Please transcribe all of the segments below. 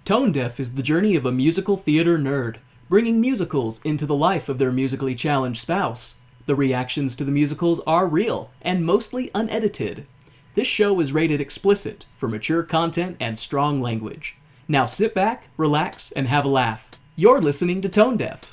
Tone Deaf is the journey of a musical theater nerd, bringing musicals into the life of their musically challenged spouse. The reactions to the musicals are real and mostly unedited. This show is rated explicit for mature content and strong language. Now sit back, relax, and have a laugh. You're listening to Tone Deaf.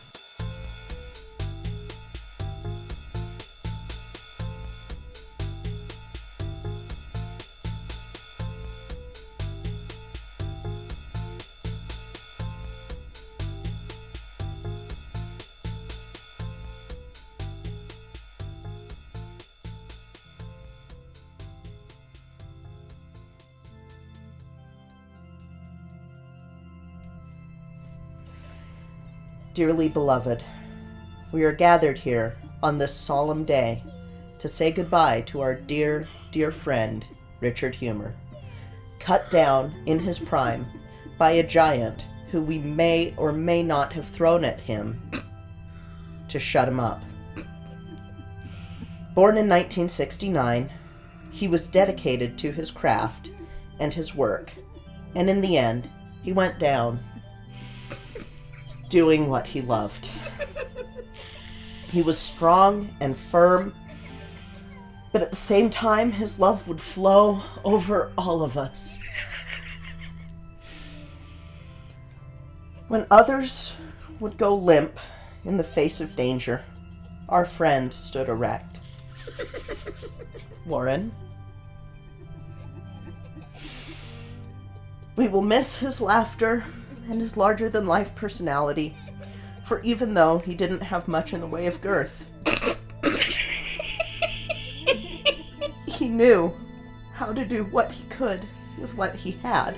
Dearly beloved, we are gathered here on this solemn day to say goodbye to our dear, dear friend, Richard Humer, cut down in his prime by a giant who we may or may not have thrown at him to shut him up. Born in 1969, he was dedicated to his craft and his work, and in the end, he went down doing what he loved. He was strong and firm, but at the same time, his love would flow over all of us. When others would go limp in the face of danger, our friend stood erect. Warren, we will miss his laughter and his larger-than-life personality, for even though he didn't have much in the way of girth, he knew how to do what he could with what he had.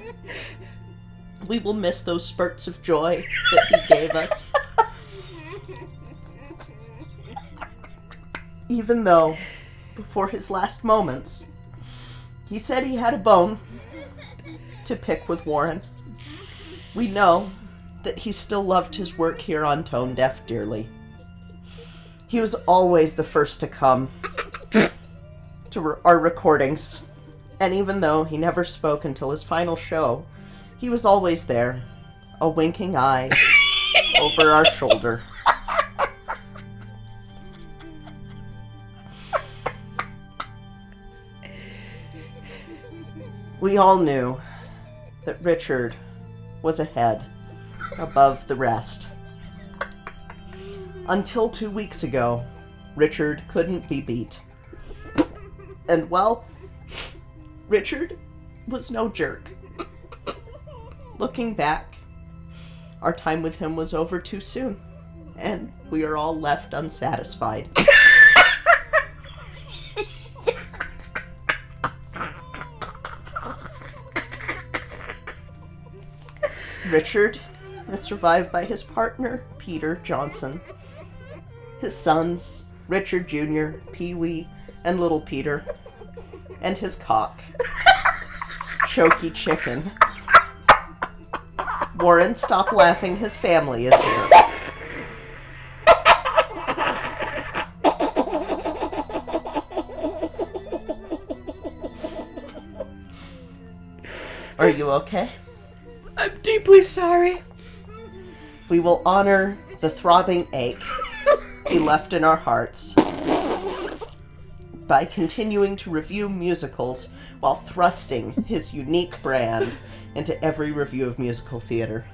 We will miss those spurts of joy that he gave us. Even though, before his last moments, he said he had a bone to pick with Warren, we know that he still loved his work here on Tone Deaf dearly. He was always the first to come to our recordings, and even though he never spoke until his final show, he was always there, a winking eye over our shoulder. We all knew that Richard was ahead, above the rest. Until 2 weeks ago, Richard couldn't be beat. And well, Richard was no jerk. Looking back, our time with him was over too soon, and we are all left unsatisfied. Richard is survived by his partner, Peter Johnson, his sons, Richard Jr., Pee-wee, and Little Peter, and his cock, Choky Chicken. Warren, stop laughing, his family is here. Are you okay? I'm deeply sorry. We will honor the throbbing ache he left in our hearts by continuing to review musicals while thrusting his unique brand into every review of musical theater.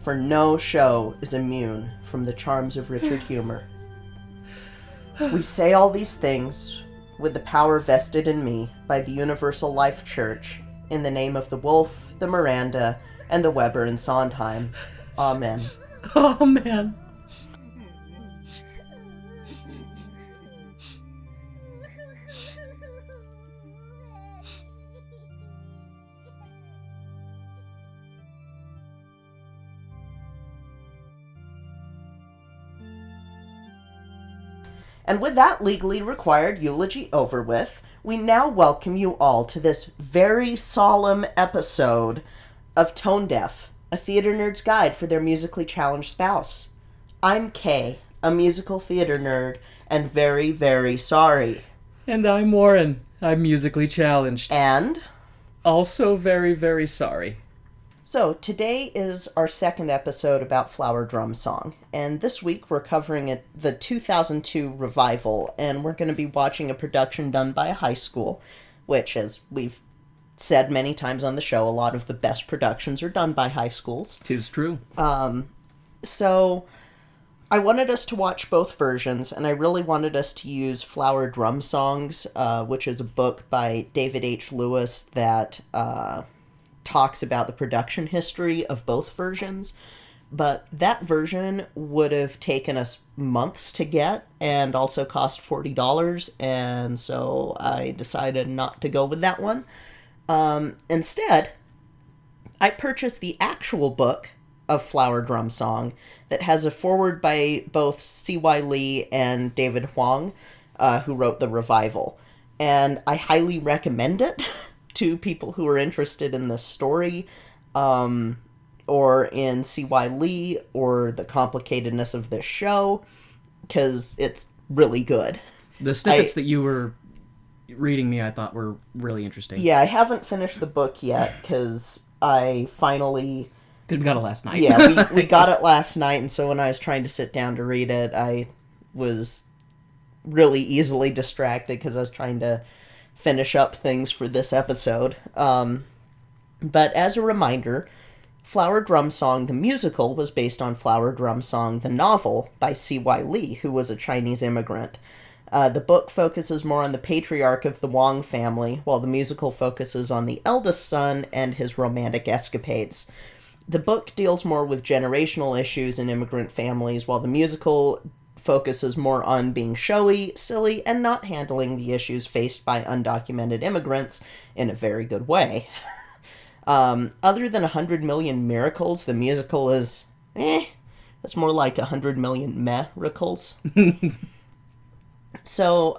For no show is immune from the charms of Richard Humer. We say all these things with the power vested in me by the Universal Life Church in the name of the Wolf, the Miranda, and the Weber and Sondheim. Amen. Oh, man. And with that legally required eulogy over with, we now welcome you all to this very solemn episode of Tone Deaf, a theater nerd's guide for their musically challenged spouse. I'm Kay, a musical theater nerd, and very, very sorry. And I'm Warren. I'm musically challenged. And? Also very, very sorry. So, today is our second episode about Flower Drum Song, and this week we're covering the 2002 revival, and we're going to be watching a production done by a high school, which, as we've said many times on the show, a lot of the best productions are done by high schools. 'Tis true. So, I wanted us to watch both versions, and I really wanted us to use Flower Drum Songs, which is a book by David H. Lewis that talks about the production history of both versions. But that version would have taken us months to get and also cost $40, and so I decided not to go with that one. Instead, I purchased the actual book of Flower Drum Song that has a foreword by both C.Y. Lee and David Hwang, who wrote the revival. And I highly recommend it to people who are interested in this story, or in C.Y. Lee, or the complicatedness of this show, because it's really good. The snippets that you were reading me, I thought were really interesting. Yeah, I haven't finished the book yet, because I finally... Because we got it last night. Yeah, we got it last night, and so when I was trying to sit down to read it, I was really easily distracted because I was trying to finish up things for this episode. But as a reminder, Flower Drum Song, the musical, was based on Flower Drum Song, the novel, by C.Y. Lee, who was a Chinese immigrant. The book focuses more on the patriarch of the Hwang family, while the musical focuses on the eldest son and his romantic escapades. The book deals more with generational issues in immigrant families, while the musical focuses more on being showy, silly, and not handling the issues faced by undocumented immigrants in a very good way. Other than 100 million meh-ricles, the musical is, it's more like 100 million meh-ricles. So,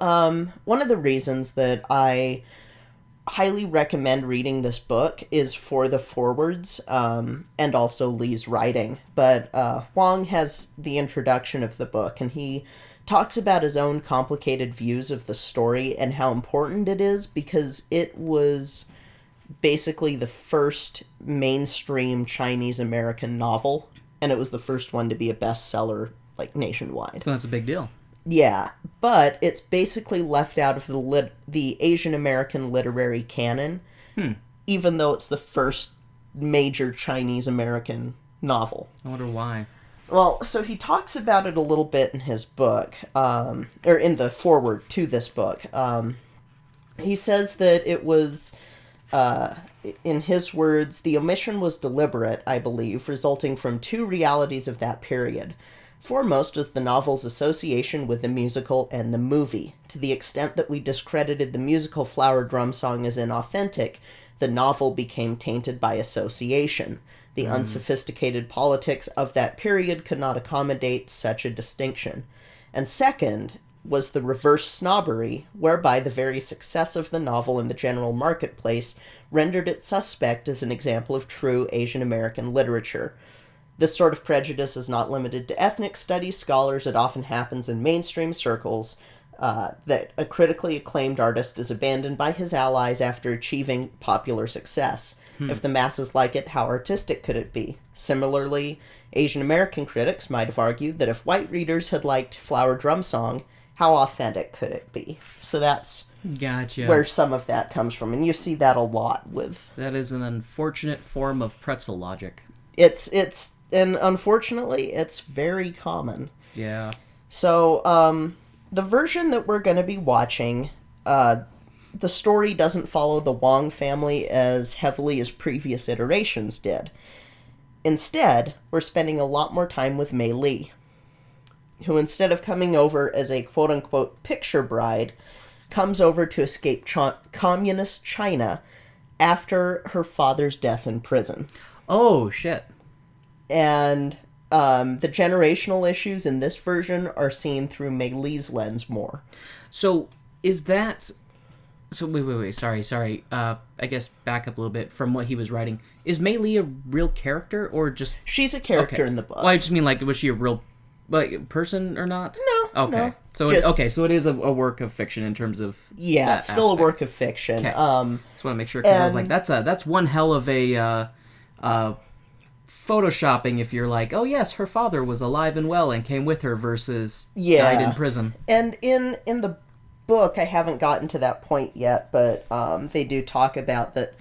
one of the reasons that I highly recommend reading this book is for the forewords, and also Lee's writing. But Hwang has the introduction of the book, and he talks about his own complicated views of the story and how important it is, because it was basically the first mainstream Chinese-American novel, and it was the first one to be a bestseller, like, nationwide. So that's a big deal. Yeah, but it's basically left out of the Asian American literary canon, even though it's the first major Chinese American novel. I wonder why. Well, so he talks about it a little bit in his book, or in the foreword to this book. He says that it was, in his words, the omission was deliberate, I believe, resulting from two realities of that period. Foremost was the novel's association with the musical and the movie. To the extent that we discredited the musical Flower Drum Song as inauthentic, the novel became tainted by association. The unsophisticated politics of that period could not accommodate such a distinction. And second was the reverse snobbery, whereby the very success of the novel in the general marketplace rendered it suspect as an example of true Asian American literature. This sort of prejudice is not limited to ethnic studies scholars. It often happens in mainstream circles, that a critically acclaimed artist is abandoned by his allies after achieving popular success. If the masses like it, how artistic could it be? Similarly, Asian American critics might have argued that if white readers had liked Flower Drum Song, how authentic could it be? So that's where some of that comes from, and you see that a lot with... That is an unfortunate form of pretzel logic. And unfortunately, it's very common. Yeah. So, the version that we're going to be watching, the story doesn't follow the Hwang family as heavily as previous iterations did. Instead, we're spending a lot more time with Mei Li, who instead of coming over as a quote-unquote picture bride, comes over to escape communist China after her father's death in prison. Oh, shit. And the generational issues in this version are seen through Mei Li's lens more. So, is that... So, wait, sorry. I guess back up a little bit from what he was writing. Is Mei Li a real character, or just... She's a character in the book. Well, I just mean, like, was she a real person or not? No. Okay. No. So it is a work of fiction in terms of... Yeah, it's still a work of fiction. Okay. Just want to make sure, because I was like, that's one hell of a photoshopping if you're like, oh yes, her father was alive and well and came with her versus Yeah. died in prison. And in the book, I haven't gotten to that point yet, but they do talk about that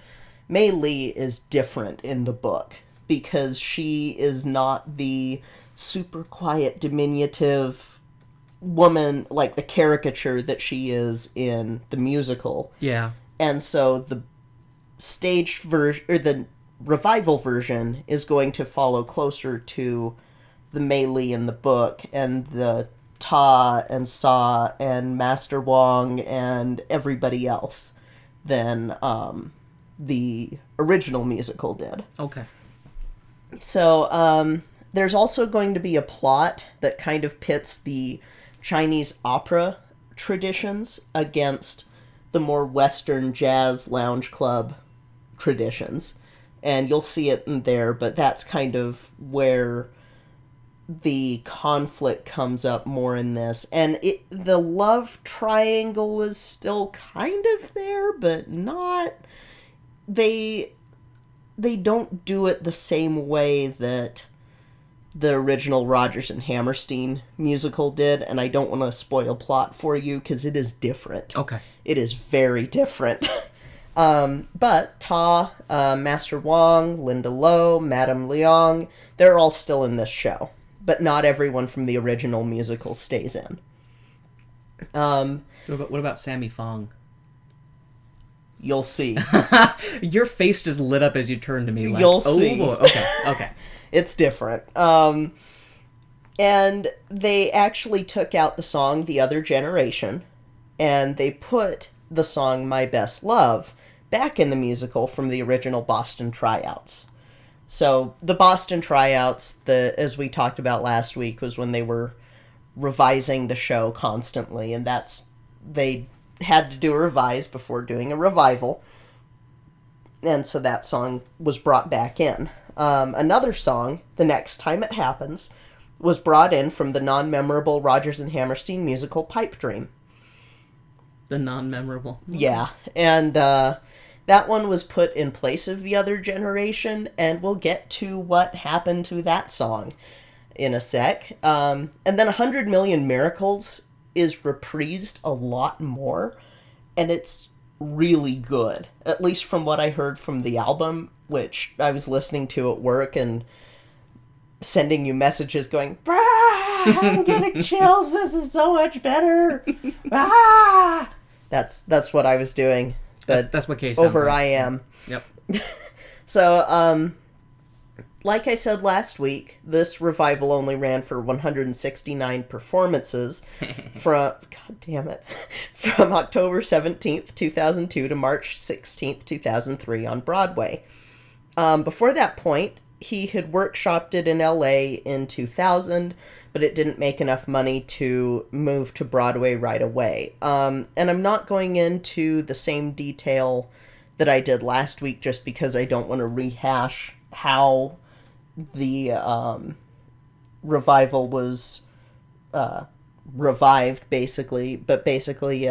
Mei Li is different in the book because she is not the super quiet, diminutive woman like the caricature that she is in the musical. Yeah. And so the staged version, or the revival version, is going to follow closer to the Mei Li in the book, and the Ta and Sa and Master Wong and everybody else than the original musical did. Okay. So there's also going to be a plot that kind of pits the Chinese opera traditions against the more Western jazz lounge club traditions. And you'll see it in there, but that's kind of where the conflict comes up more in this. And the love triangle is still kind of there, but not... They don't do it the same way that the original Rodgers and Hammerstein musical did, and I don't want to spoil plot for you because it is different. Okay. It is very different. But Ta, Master Wong, Linda Lo, Madame Liang, they're all still in this show, but not everyone from the original musical stays in. What about Sammy Fong? You'll see. Your face just lit up as you turned to me. Like, You'll oh, see. Boy. Okay. It's different. And they actually took out the song The Other Generation, and they put the song My Best Love back in the musical from the original Boston tryouts. So the Boston tryouts, as we talked about last week, was when they were revising the show constantly, and they had to do a revise before doing a revival. And so that song was brought back in. Another song, The Next Time It Happens, was brought in from the non-memorable Rodgers and Hammerstein musical Pipe Dream. The non-memorable. Yeah, and that one was put in place of The Other Generation, and we'll get to what happened to that song in a sec. And then 100 Million Miracles is reprised a lot more, and it's really good, at least from what I heard from the album, which I was listening to at work and sending you messages going, I'm getting chills, this is so much better. That's what I was doing, but that's what Kay sounds over like. I am. Yep. So, like I said last week, this revival only ran for 169 performances from October 17th, 2002 to March 16th, 2003 on Broadway. Before that point, he had workshopped it in LA in 2000, but it didn't make enough money to move to Broadway right away. And I'm not going into the same detail that I did last week just because I don't want to rehash how the revival was revived, basically. But basically,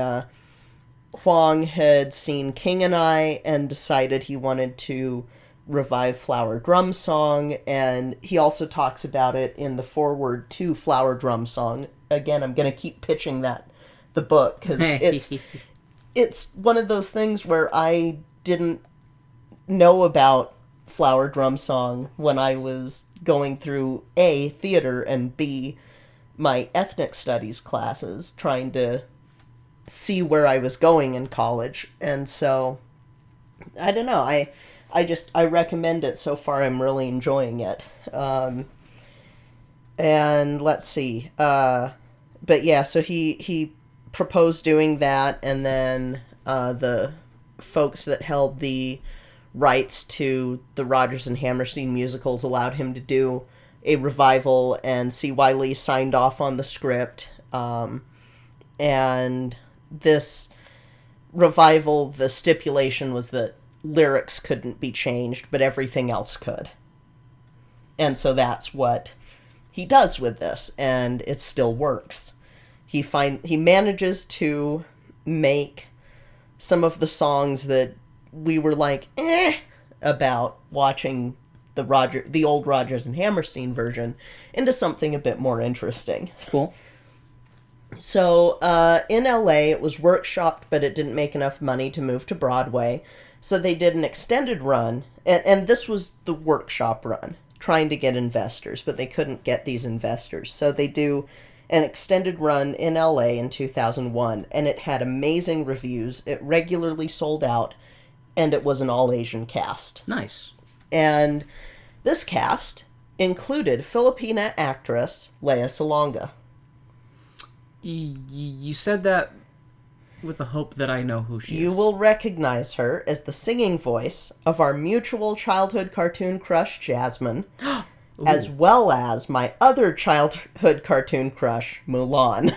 Hwang had seen King and I and decided he wanted to revive Flower Drum Song, and he also talks about it in the foreword to Flower Drum Song. Again, I'm going to keep pitching the book, because it's one of those things where I didn't know about Flower Drum Song when I was going through A, theater, and B, my ethnic studies classes, trying to see where I was going in college. And so, I don't know, I recommend it so far. I'm really enjoying it. And let's see. But yeah, so he proposed doing that, and then the folks that held the rights to the Rodgers and Hammerstein musicals allowed him to do a revival, and C.Y. Lee signed off on the script. And this revival, the stipulation was that lyrics couldn't be changed, but everything else could. And so that's what he does with this, and it still works. He manages to make some of the songs that we were like, about watching the old Rodgers and Hammerstein version into something a bit more interesting. Cool. So, in LA, it was workshopped, but it didn't make enough money to move to Broadway. So they did an extended run, and this was the workshop run, trying to get investors, but they couldn't get these investors. So they do an extended run in LA in 2001, and it had amazing reviews. It regularly sold out, and it was an all-Asian cast. Nice. And this cast included Filipina actress Lea Salonga. You said that with the hope that I know who she is. You will recognize her as the singing voice of our mutual childhood cartoon crush, Jasmine, as well as my other childhood cartoon crush, Mulan.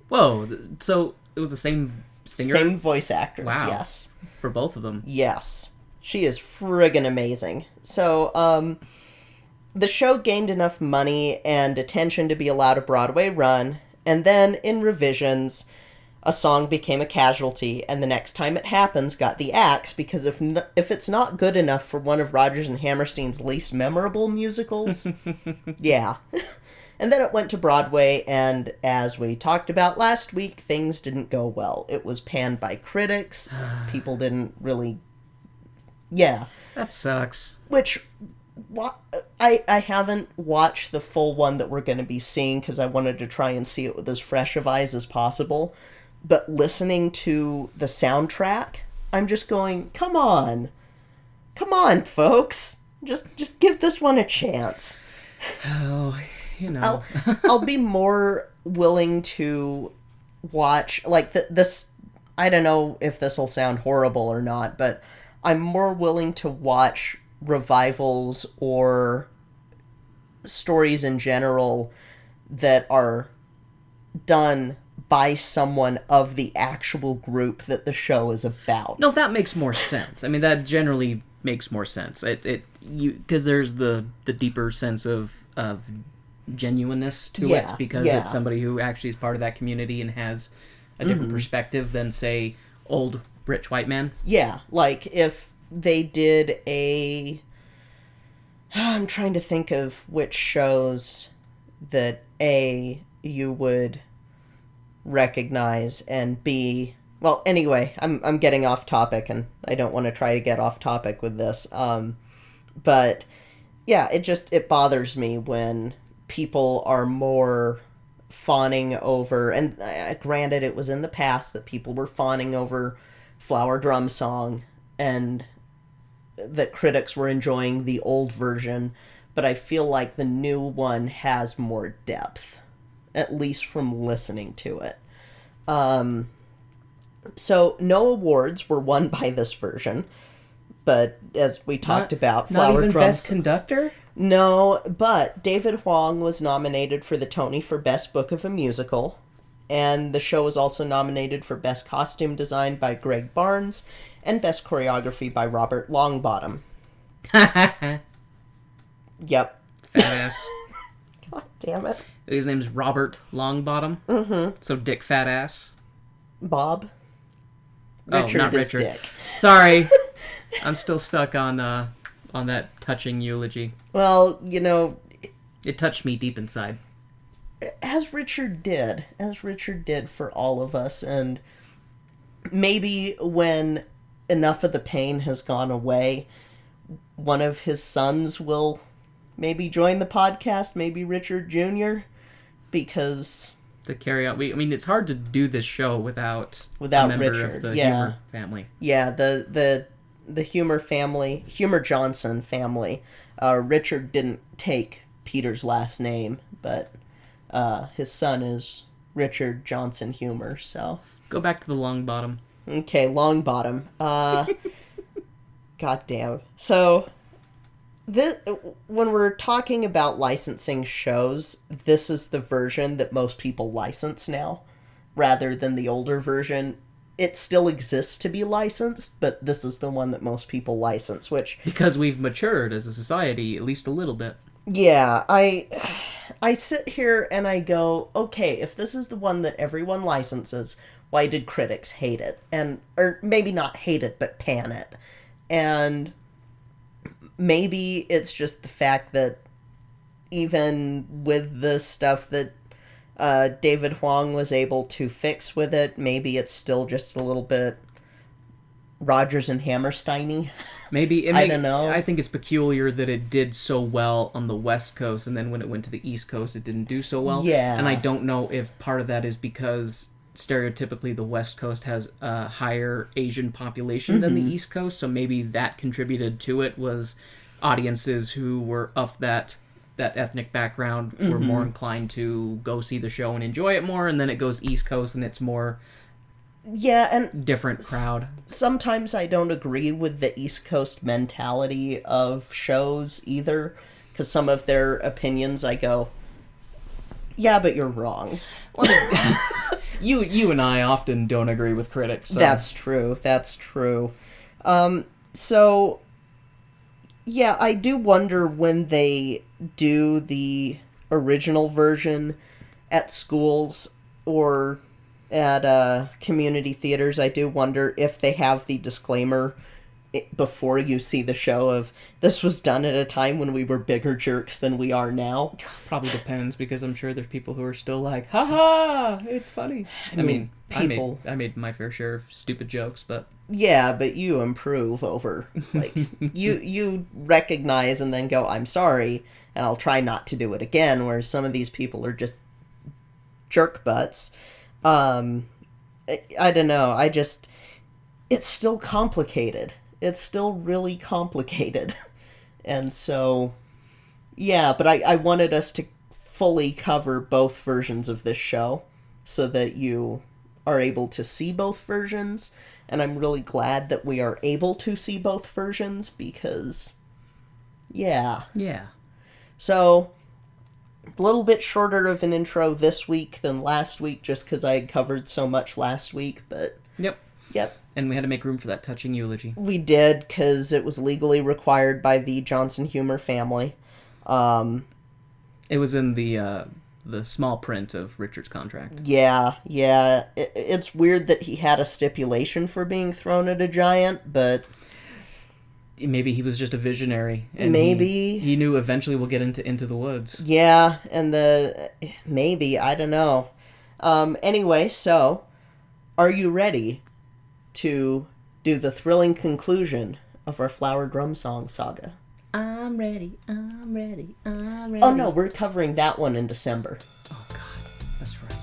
Whoa, so it was the same singer? Same voice actress, Wow. yes. For both of them. Yes. She is friggin' amazing. So, the show gained enough money and attention to be allowed a Broadway run, and then, in revisions, a song became a casualty, and the next time it happens got the axe, because if it's not good enough for one of Rodgers and Hammerstein's least memorable musicals, yeah. And then it went to Broadway, and as we talked about last week, things didn't go well. It was panned by critics, people didn't really... Yeah. That sucks. Which... I haven't watched the full one that we're going to be seeing because I wanted to try and see it with as fresh of eyes as possible. But listening to the soundtrack, I'm just going, come on, folks, just give this one a chance. Oh, you know. I'll be more willing to watch like this. I don't know if this will sound horrible or not, but I'm more willing to watch revivals or stories in general that are done by someone of the actual group that the show is about. No, that makes more sense. I mean, that generally makes more sense. Because there's the deeper sense of genuineness to it, because it's somebody who actually is part of that community and has a different perspective than, say, old rich white man. Yeah, like if they did a... I'm trying to think of which shows that A, you would recognize, and B... Well, anyway, I'm getting off topic, and I don't want to try to get off topic with this. But, yeah, it bothers me when people are more fawning over... And granted, it was in the past that people were fawning over Flower Drum Song, and that critics were enjoying the old version, but I feel like the new one has more depth, at least from listening to it. So no awards were won by this version, but as we talked about, Not even Best Conductor? No, but David Hwang was nominated for the Tony for Best Book of a Musical, and the show was also nominated for Best Costume Design by Greg Barnes and Best Choreography by Robert Longbottom. Yep. Fat ass. God damn it. His name's Robert Longbottom. Mm-hmm. So Dick Fat Ass. Bob. Richard not is Richard. Dick. Sorry. I'm still stuck on that touching eulogy. Well, you know... It touched me deep inside. As Richard did for all of us, and maybe when enough of the pain has gone away, one of his sons will maybe join the podcast, maybe Richard Jr., because... To carry out... I mean, it's hard to do this show without a member Richard, of the Humor family. Yeah, the Humor family, Humor Johnson family. Richard didn't take Peter's last name, but his son is Richard Johnson Humor, so... Go back to the Longbottom. Okay, Longbottom. God damn. So, when we're talking about licensing shows, this is the version that most people license now, rather than the older version. It still exists to be licensed, but this is the one that most people license, which... Because we've matured as a society, at least a little bit. Yeah, I sit here and I go, okay, if this is the one that everyone licenses, why did critics hate it? Or maybe not hate it, but pan it. And maybe it's just the fact that even with the stuff that David Hwang was able to fix with it, maybe it's still just a little bit Rodgers and Hammerstein-y. Maybe. I don't know. I think it's peculiar that it did so well on the West Coast, and then when it went to the East Coast, it didn't do so well. Yeah. And I don't know if part of that is because stereotypically the West Coast has a higher Asian population than the East Coast, so maybe that contributed to it, was audiences who were of that ethnic background were more inclined to go see the show and enjoy it more, and then it goes East Coast and it's more and different crowd. Sometimes I don't agree with the East Coast mentality of shows either, because some of their opinions I go, yeah, but you're wrong. Well, you and I often don't agree with critics. So. That's true. So, yeah, I do wonder when they do the original version at schools or at community theaters, I do wonder if they have the disclaimer before you see the show of, this was done at a time when we were bigger jerks than we are now. Probably depends, because I'm sure there's people who are still like, haha, it's funny. I mean people... I made my fair share of stupid jokes, but... Yeah, but you improve over, like, you recognize and then go, I'm sorry, and I'll try not to do it again, whereas some of these people are just jerk butts. I don't know, it's still complicated. It's still really complicated. And so, yeah, but I wanted us to fully cover both versions of this show so that you are able to see both versions. And I'm really glad that we are able to see both versions because, yeah. Yeah. So, a little bit shorter of an intro this week than last week just because I had covered so much last week, but... Yep. And we had to make room for that touching eulogy. We did, because it was legally required by the Johnson Humor family. It was in the small print of Richard's contract. Yeah. It's weird that he had a stipulation for being thrown at a giant, but... Maybe he was just a visionary. And maybe. He knew eventually we'll get into the woods. Yeah, and maybe, I don't know. Anyway, so, are you ready to do the thrilling conclusion of our Flower Drum Song saga? I'm ready. Oh no, we're covering that one in December. Oh god, that's right.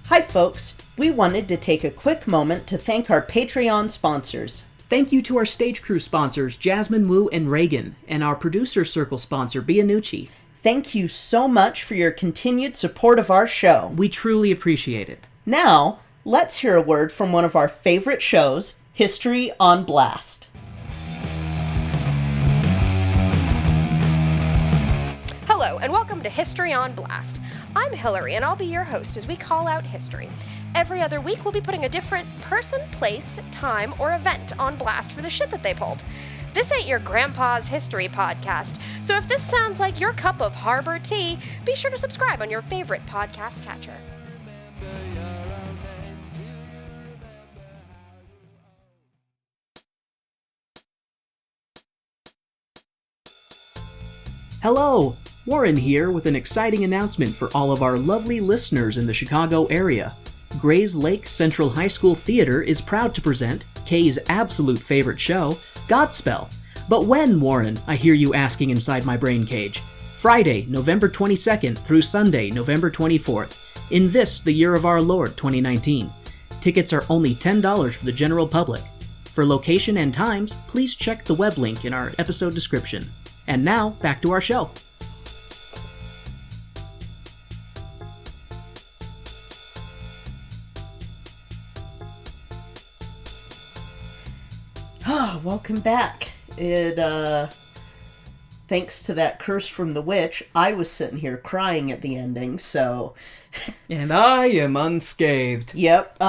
Hi folks, we wanted to take a quick moment to thank our Patreon sponsors. Thank you to our stage crew sponsors, Jasmine Wu and Reagan, and our producer circle sponsor, Bianucci. Thank you so much for your continued support of our show. We truly appreciate it. Now, let's hear a word from one of our favorite shows, History on Blast. Hello, and welcome to History on Blast. I'm Hillary, and I'll be your host as we call out history. Every other week, we'll be putting a different person, place, time, or event on blast for the shit that they pulled. This ain't your grandpa's history podcast, so if this sounds like your cup of harbor tea, be sure to subscribe on your favorite podcast catcher. Hello! Warren here with an exciting announcement for all of our lovely listeners in the Chicago area. Grays Lake Central High School Theater is proud to present Kay's absolute favorite show, Godspell. But when, Warren? I hear you asking inside my brain cage. Friday, November 22nd through Sunday, November 24th, in this, the year of our Lord, 2019. Tickets are only $10 for the general public. For location and times, please check the web link in our episode description. And now, back to our show. Welcome back. thanks to that curse from the witch, I was sitting here crying at the ending, so... And I am unscathed. Yep.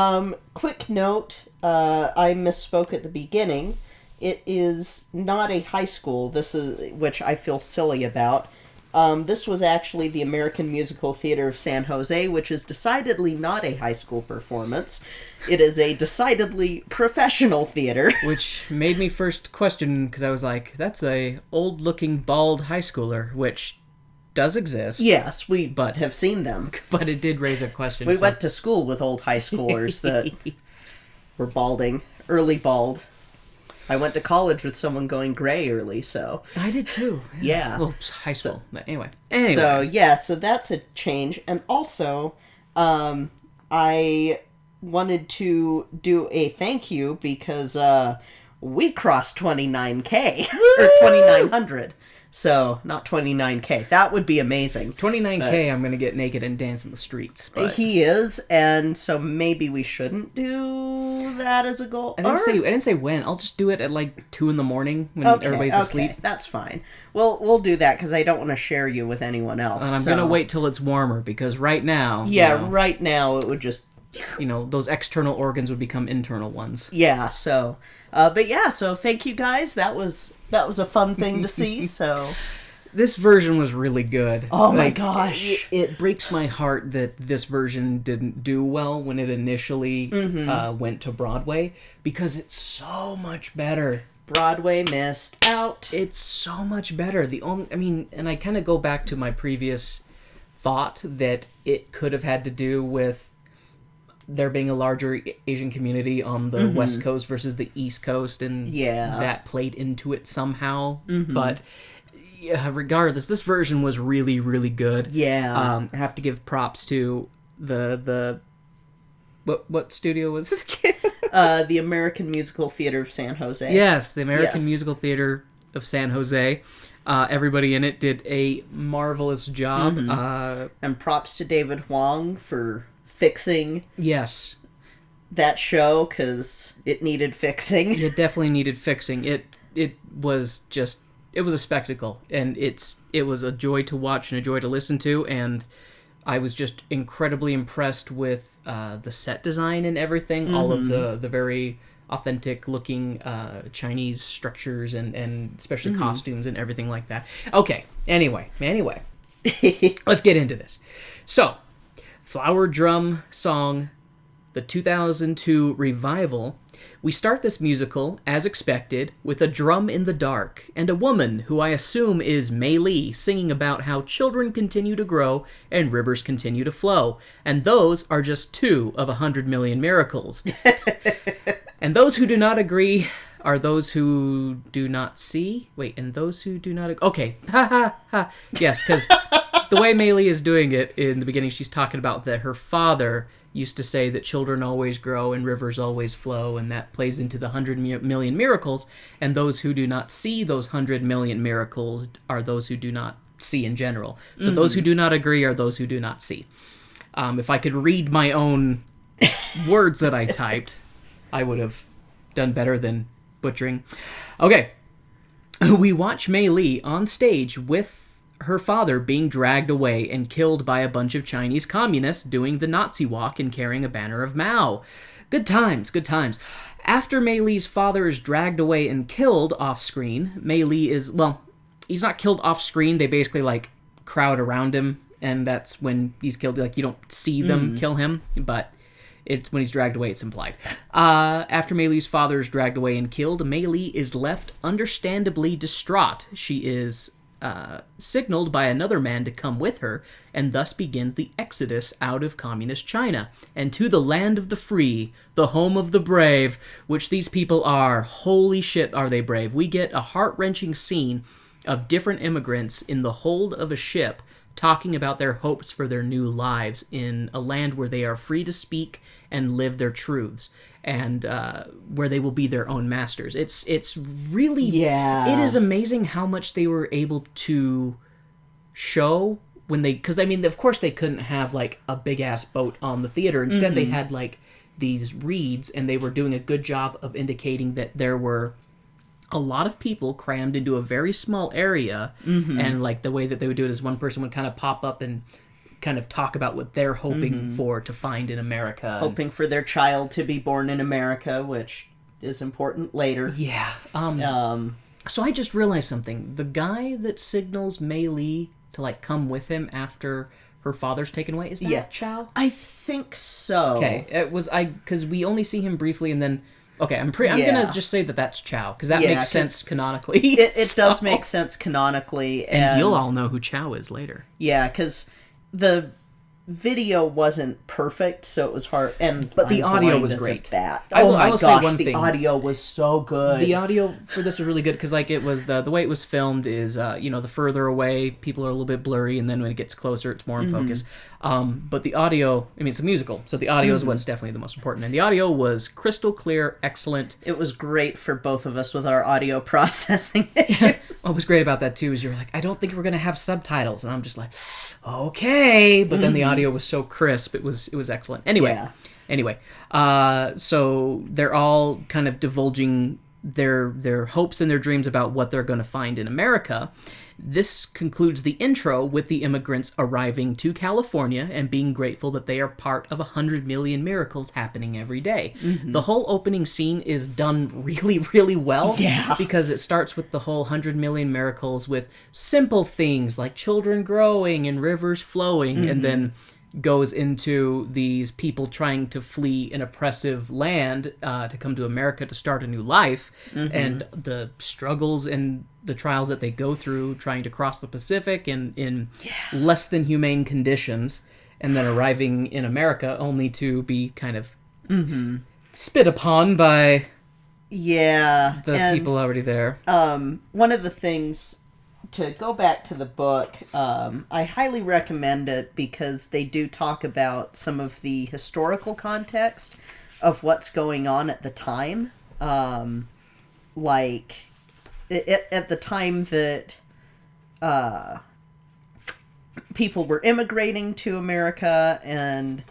Quick note, I misspoke at the beginning. It is not a high school, which I feel silly about. This was actually the American Musical Theater of San Jose, which is decidedly not a high school performance. It is a decidedly professional theater. Which made me first question, because I was like, that's a old-looking, bald high schooler, which does exist. Yes, we have seen them. But it did raise a question. We went to school with old high schoolers that were balding, early bald. I went to college with someone going gray early, so... I did too. Yeah. Well, high school. But anyway. So that's a change. And also, I wanted to do a thank you because we crossed 29K. Or 2,900. So, not 29K. That would be amazing. 29K, I'm going to get naked and dance in the streets. But... He is, and so maybe we shouldn't do that as a goal. I didn't say when. I'll just do it at like 2 a.m. when everybody's asleep. That's fine. We'll do that because I don't want to share you with anyone else. And I'm going to wait till it's warmer because right now... Yeah, right now it would just... those external organs would become internal ones. Yeah, so... so thank you guys. That was a fun thing to see, so... This version was really good. Oh my gosh. It breaks my heart that this version didn't do well when it initially went to Broadway, because it's so much better. Broadway missed out. It's so much better. And I kind of go back to my previous thought that it could have had to do with there being a larger Asian community on the West Coast versus the East Coast, and that played into it somehow. But regardless, this version was really, really good. Yeah. I have to give props to the what studio was it again? The American Musical Theater of San Jose. Yes, the American Musical Theater of San Jose. Everybody in it did a marvelous job. And props to David Hwang for fixing that show, because it needed fixing. It definitely needed fixing. It was a spectacle, and it was a joy to watch and a joy to listen to, and I was just incredibly impressed with the set design and everything, all of the very authentic looking Chinese structures and especially costumes and everything like that. Okay, anyway, let's get into this. So, Flower Drum Song, the 2002 revival. We start this musical, as expected, with a drum in the dark, and a woman, who I assume is Mei-Li, singing about how children continue to grow and rivers continue to flow, and those are just 2 of 100 million miracles. And those who do not agree are those who do not see? Wait, and those who do not... Okay, ha ha ha. Yes, because the way Mei-Li is doing it, in the beginning she's talking about that her father used to say that children always grow and rivers always flow, and that plays into the 100 million miracles, and those who do not see those 100 million miracles are those who do not see in general. So those who do not agree are those who do not see. If I could read my own words that I typed, I would have done better than butchering. Okay. We watch Mei-Li on stage with her father being dragged away and killed by a bunch of Chinese communists doing the Nazi walk and carrying a banner of Mao. Good times, good times. After Mei-Li's father is dragged away and killed off-screen, Mei-Li is, well, he's not killed off-screen. They basically, crowd around him, and that's when he's killed. You don't see them kill him, but it's when he's dragged away, it's implied. After Mei-Li's father is dragged away and killed, Mei-Li is left understandably distraught. She is signaled by another man to come with her, and thus begins the exodus out of communist China, and to the land of the free, the home of the brave, which these people are. Holy shit, are they brave. We get a heart-wrenching scene of different immigrants in the hold of a ship talking about their hopes for their new lives in a land where they are free to speak and live their truths, and where they will be their own masters. It's really... Yeah. It is amazing how much they were able to show when they... Because, of course they couldn't have, a big-ass boat on the theater. Instead, they had, these reeds, and they were doing a good job of indicating that there were a lot of people crammed into a very small area, and like the way that they would do it is one person would kind of pop up and kind of talk about what they're hoping for to find in America. Hoping for their child to be born in America, which is important later. Yeah. So I just realized something. The guy that signals Mei Li to like come with him after her father's taken away, is that Chow? I think so. Okay, it was because we only see him briefly, and then I'm gonna just say that that's Chow because that makes sense canonically. It does make sense canonically, and you'll all know who Chow is later. Yeah, because the video wasn't perfect, so it was hard. But the audio was great. I will say one thing. The audio was so good. The audio for this was really good because like it was the way it was filmed is the further away people are a little bit blurry, and then when it gets closer it's more in focus. But the audio, I mean, it's a musical, so the audio is what's definitely the most important. And the audio was crystal clear, excellent. It was great for both of us with our audio processing. What was great about that too is you're like, I don't think we're gonna have subtitles, and I'm just like, okay. But then the audio was so crisp, it was excellent. Anyway, so they're all kind of divulging their hopes and their dreams about what they're going to find in America. This concludes the intro with the immigrants arriving to California and being grateful that they are part of 100 million miracles happening every day. The whole opening scene is done really, really well. Yeah. Because it starts with the whole 100 million miracles with simple things like children growing and rivers flowing, and then goes into these people trying to flee an oppressive land to come to America to start a new life, and the struggles and the trials that they go through trying to cross the Pacific in less than humane conditions, and then arriving in America only to be kind of spit upon by the people already there. One of the things, to go back to the book, I highly recommend it because they do talk about some of the historical context of what's going on at the time. Like, at the time that people were immigrating to America, and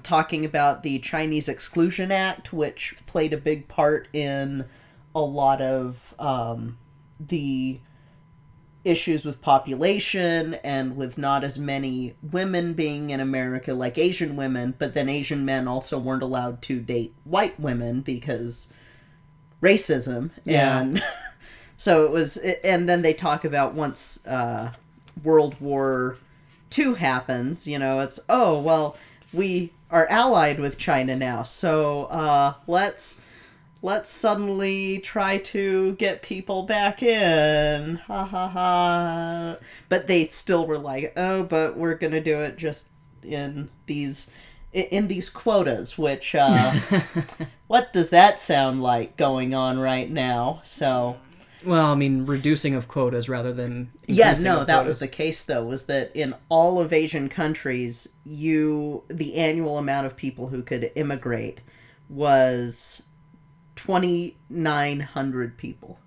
talking about the Chinese Exclusion Act, which played a big part in a lot of the issues with population and with not as many women being in America like Asian women, but then Asian men also weren't allowed to date white women because racism. And so it was, and then they talk about once World War II happens, it's, oh, well, we are allied with China now, so let's suddenly try to get people back in. Ha ha ha. But they still were like, oh, but we're going to do it just in these quotas, which, what does that sound like going on right now? So, well, I mean, reducing of quotas rather than increasing of quotas. That was the case, though, was that in all of Asian countries, the annual amount of people who could immigrate was 2,900 people.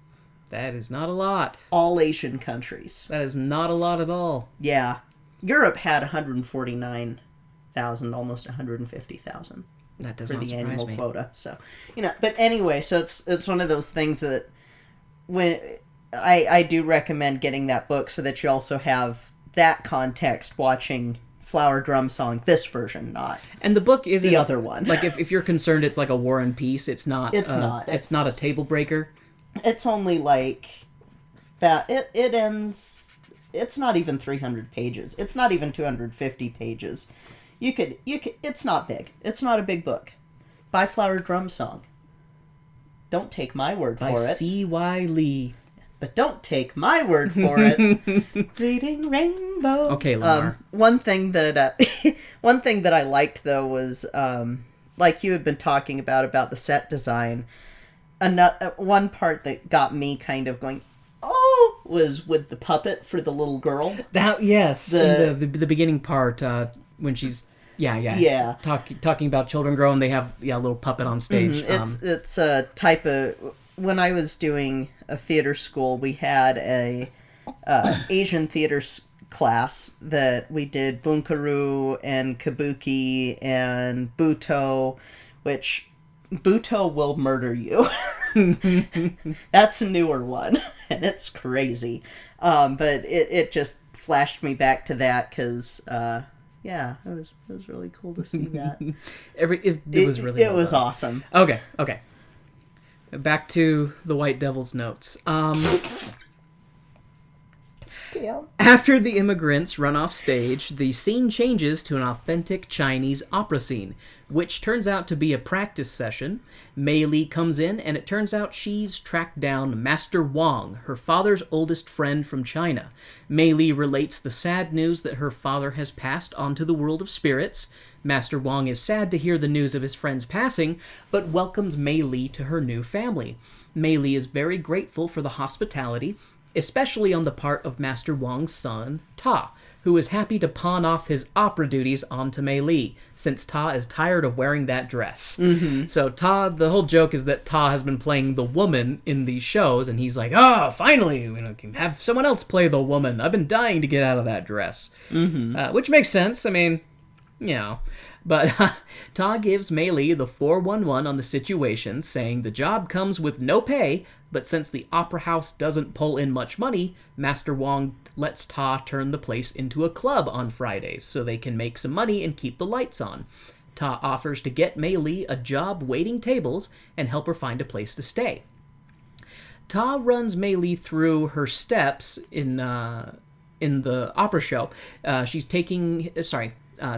That is not a lot. All Asian countries. That is not a lot at all. Yeah. Europe had 149,000, almost 150,000. That does not surprise me. For the annual quota. So, but anyway, so it's one of those things that when I do recommend getting that book so that you also have that context watching Flower Drum Song, this version, not. And the book isn't the other one. Like if you're concerned, it's like a War and Peace. It's not. It's not. It's not a table breaker. It's only like about it ends. It's not even 300 pages. It's not even 250 pages. You could. It's not big. It's not a big book. Buy Flower Drum Song. Don't take my word for it. By C.Y. Lee. But don't take my word for it. Reading Rainbow. Okay, Lamar. One thing that I liked though was like you had been talking about the set design. One part that got me kind of going, oh, was with the puppet for the little girl. That yes, the beginning part when she's talking about children growing. They have a little puppet on stage. It's a type of. When I was doing a theater school, we had a Asian theater class that we did bunkaru and kabuki and buto, which buto will murder you. That's a newer one, and it's crazy. But it just flashed me back to that because, yeah, it was really cool to see that. It was really It well was done. awesome. Okay. Back to the White Devil's notes. Damn. After the immigrants run off stage, the scene changes to an authentic Chinese opera scene, which turns out to be a practice session. Mei Li comes in, and it turns out she's tracked down Master Hwang, her father's oldest friend from China. Mei Li relates the sad news that her father has passed on to the world of spirits. Master Hwang is sad to hear the news of his friend's passing, but welcomes Mei Li to her new family. Mei Li is very grateful for the hospitality, especially on the part of Master Wang's son, Ta, who is happy to pawn off his opera duties onto Mei Li, since Ta is tired of wearing that dress. Mm-hmm. So the whole joke is that Ta has been playing the woman in these shows, and he's like, finally, we can have someone else play the woman. I've been dying to get out of that dress. Mm-hmm. Which makes sense. I mean, but Ta gives Mei Li the 411 on the situation, saying the job comes with no pay, but since the opera house doesn't pull in much money, Master Wang lets Ta turn the place into a club on Fridays so they can make some money and keep the lights on. Ta offers to get Mei Li a job waiting tables and help her find a place to stay. Ta runs Mei Li through her steps in the opera show.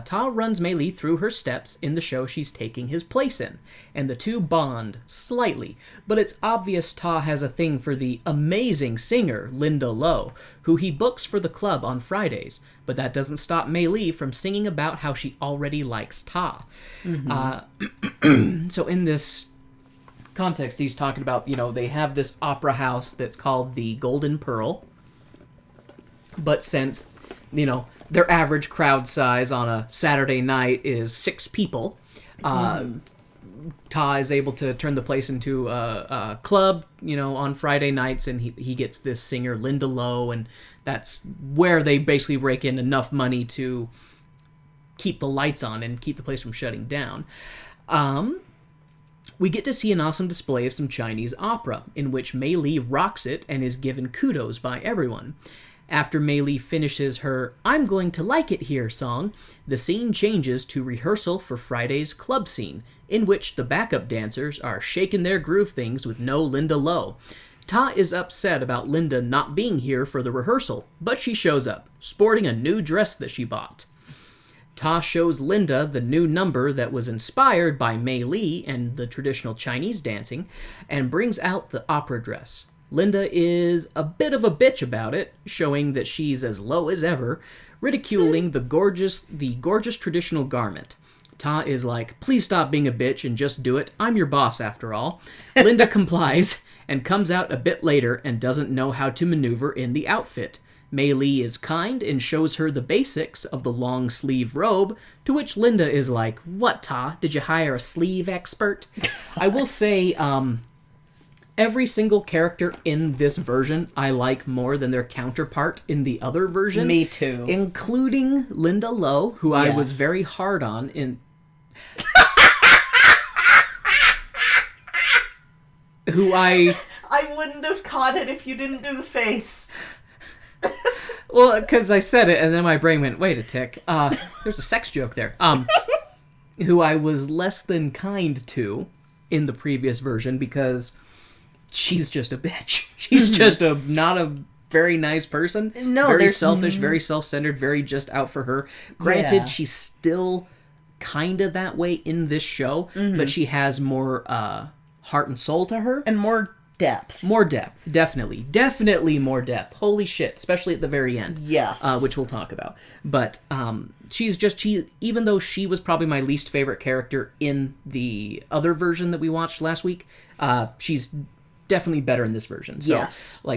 Ta runs Mei Li through her steps in the show she's taking his place in, and the two bond slightly, but it's obvious Ta has a thing for the amazing singer Linda Lo, who he books for the club on Fridays, but that doesn't stop Mei Li from singing about how she already likes Ta. Mm-hmm. So in this context, he's talking about, they have this opera house that's called the Golden Pearl, but since, their average crowd size on a Saturday night is 6 people, Ta is able to turn the place into a club, on Friday nights, and he gets this singer, Linda Lo, and that's where they basically rake in enough money to keep the lights on and keep the place from shutting down. We get to see an awesome display of some Chinese opera, in which Mei Li rocks it and is given kudos by everyone. After Mei Li finishes her "I'm going to like it here" song, the scene changes to rehearsal for Friday's club scene, in which the backup dancers are shaking their groove things with no Linda Lo. Ta is upset about Linda not being here for the rehearsal, but she shows up, sporting a new dress that she bought. Ta shows Linda the new number that was inspired by Mei Li and the traditional Chinese dancing, and brings out the opera dress. Linda is a bit of a bitch about it, showing that she's as low as ever, ridiculing the gorgeous traditional garment. Ta is like, "Please stop being a bitch and just do it. I'm your boss after all." Linda complies and comes out a bit later and doesn't know how to maneuver in the outfit. Mei Li is kind and shows her the basics of the long sleeve robe, to which Linda is like, "What, Ta? Did you hire a sleeve expert?" I will say, every single character in this version I like more than their counterpart in the other version. Me too. Including Linda Lo, who I was very hard on in... who I wouldn't have caught it if you didn't do the face. Well, because I said it, and then my brain went, wait a tick. There's a sex joke there. Who I was less than kind to in the previous version because... she's just a bitch. She's just not a very nice person. No, very selfish, very self-centered, very just out for her. Granted, she's still kind of that way in this show, but she has more heart and soul to her. And more depth. More depth, definitely. Definitely more depth. Holy shit, especially at the very end. Yes. Which we'll talk about. But even though she was probably my least favorite character in the other version that we watched last week, she's definitely better in this version. So,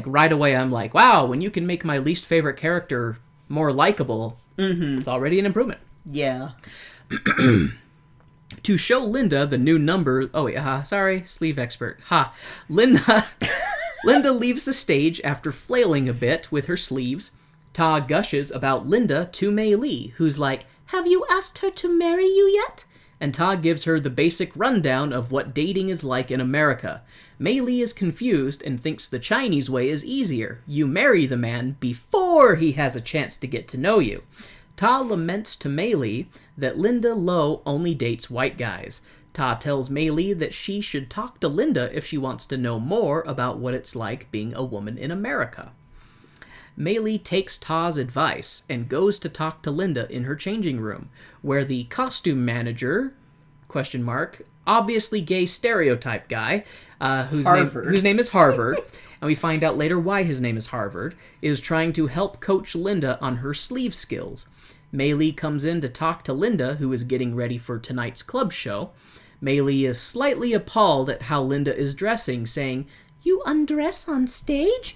right away, I'm like, wow, when you can make my least favorite character more likable, it's already an improvement. Yeah. To show Linda the new number... oh, wait, sorry, sleeve expert. Linda leaves the stage after flailing a bit with her sleeves. Ta gushes about Linda to Mei Li, who's like, "Have you asked her to marry you yet?" and Ta gives her the basic rundown of what dating is like in America. Mei-li is confused and thinks the Chinese way is easier. You marry the man before he has a chance to get to know you. Ta laments to Mei-li that Linda Lo only dates white guys. Ta tells Mei-li that she should talk to Linda if she wants to know more about what it's like being a woman in America. Mei-li takes Ta's advice and goes to talk to Linda in her changing room, where the costume manager, obviously gay stereotype guy, whose name is Harvard, and we find out later why his name is Harvard, is trying to help coach Linda on her sleeve skills. Mei-li comes in to talk to Linda, who is getting ready for tonight's club show. Mei-li is slightly appalled at how Linda is dressing, saying, "You undress on stage?"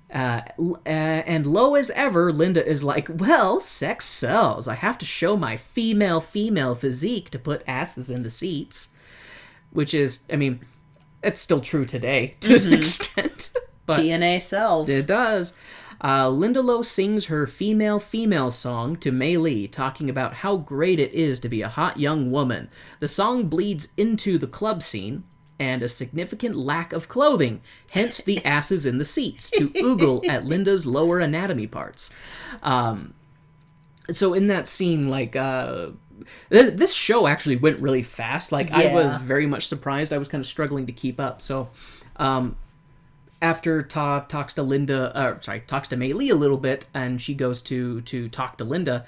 And low as ever, Linda is like, "Well, sex sells. I have to show my female physique to put asses in the seats." Which is, I mean, it's still true today to an extent. But TNA sells. It does. Linda Lo sings her female song to Mei-li, talking about how great it is to be a hot young woman. The song bleeds into the club scene, and a significant lack of clothing, hence the asses in the seats, to oogle at Linda's lower anatomy parts. So in that scene, like, this show actually went really fast. Like, I was very much surprised. I was kind of struggling to keep up. So, after Ta talks to Mei-li a little bit, and she goes to talk to Linda,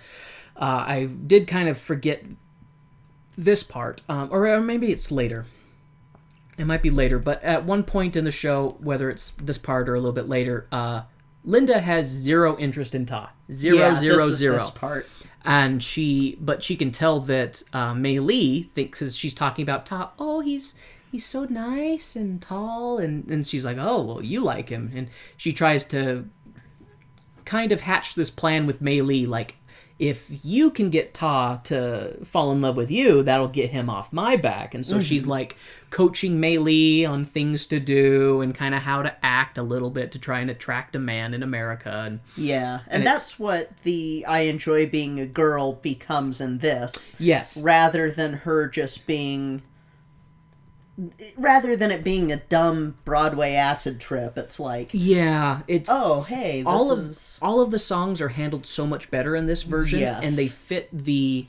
I did kind of forget this part, or maybe it's later. It might be later, but at one point in the show, whether it's this part or a little bit later, Linda has zero interest in Ta. Zero. This part. And she can tell that Mei-li thinks as she's talking about Ta, "Oh, he's so nice and tall," and she's like, "Oh, well, you like him." And she tries to kind of hatch this plan with Mei-li, like, if you can get Ta to fall in love with you, that'll get him off my back. And so she's like coaching Mei-li on things to do and kind of how to act a little bit to try and attract a man in America. And that's what the I enjoy being a girl becomes in this. Yes. Rather than it being a dumb Broadway acid trip, it's like, it's hey, all of the songs are handled so much better in this version, and they fit the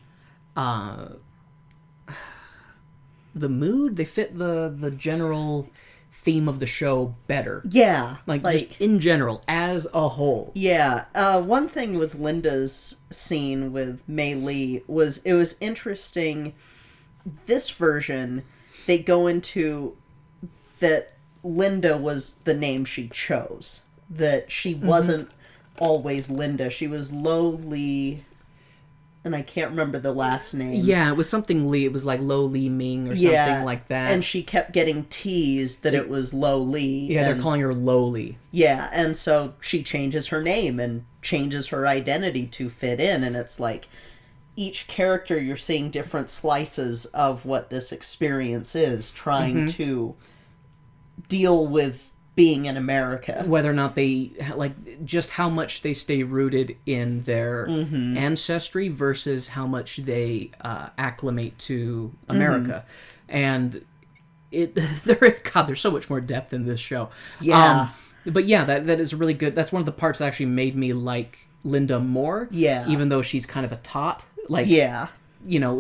mood, they fit the general theme of the show better. Like just in general, as a whole. One thing with Linda's scene with Mei-li was, it was interesting. This version, they go into that Linda was the name she chose. That she wasn't always Linda. She was Lo-li, and I can't remember the last name. Yeah, it was something Li. It was like Lo Li Ming or something like that. And she kept getting teased that it was Lo-li. Yeah, they're calling her Lo-li. Yeah, and so she changes her name and changes her identity to fit in, and it's like, each character you're seeing different slices of what this experience is, trying to deal with being in America. Whether or not they, like, just how much they stay rooted in their ancestry versus how much they acclimate to America. And there's so much more depth in this show. But yeah, that is really good. That's one of the parts that actually made me like Linda more. Even though she's kind of a tot. Like,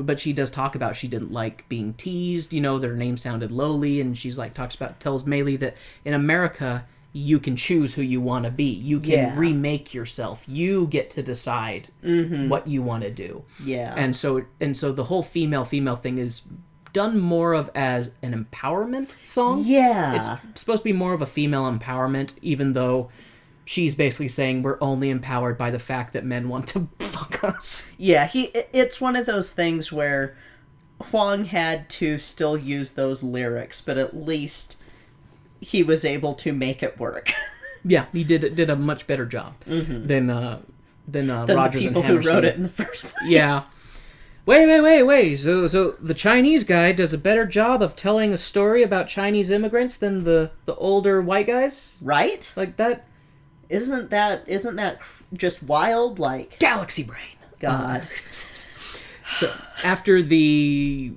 but she does talk about she didn't like being teased, that her name sounded lowly, and she's like, tells Mei-li that in America, you can choose who you want to be. You can remake yourself. You get to decide what you want to do. And so the whole female thing is done more of as an empowerment song. It's supposed to be more of a female empowerment, even though she's basically saying we're only empowered by the fact that men want to fuck us. It's one of those things where Hwang had to still use those lyrics, but at least he was able to make it work. He did a much better job than Rogers and people Hammerstein. who wrote it in the first place. Wait. So the Chinese guy does a better job of telling a story about Chinese immigrants than the older white guys? Right? Like that? Isn't that just wild? Like, galaxy brain. God. So after the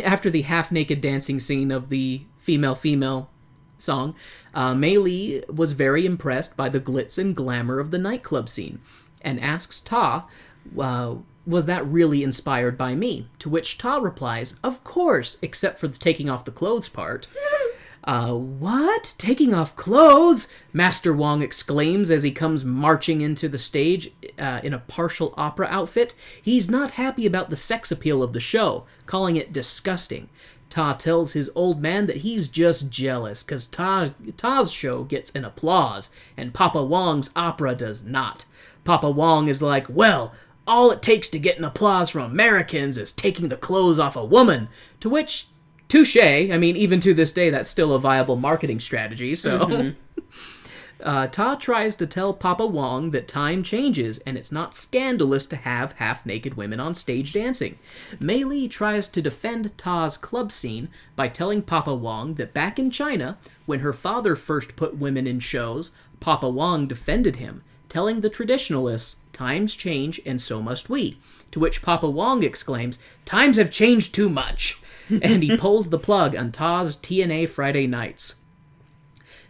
after the half-naked dancing scene of the female-female song, Mei-li was very impressed by the glitz and glamour of the nightclub scene, and asks Ta, was that really inspired by me? To which Ta replies, of course, except for the taking off the clothes part. What? Taking off clothes? Master Hwang exclaims as he comes marching into the stage in a partial opera outfit. He's not happy about the sex appeal of the show, calling it disgusting. Ta tells his old man that he's just jealous, because Ta's show gets an applause, and Papa Hwang's opera does not. Papa Hwang is like, well, all it takes to get an applause from Americans is taking the clothes off a woman, to which... touche. I mean, even to this day, that's still a viable marketing strategy, so... Mm-hmm. Ta tries to tell Papa Hwang that time changes, and it's not scandalous to have half-naked women on stage dancing. Mei-li tries to defend Ta's club scene by telling Papa Hwang that back in China, when her father first put women in shows, Papa Hwang defended him, telling the traditionalists, times change and so must we. To which Papa Hwang exclaims, times have changed too much! And he pulls the plug on Ta's TNA Friday nights.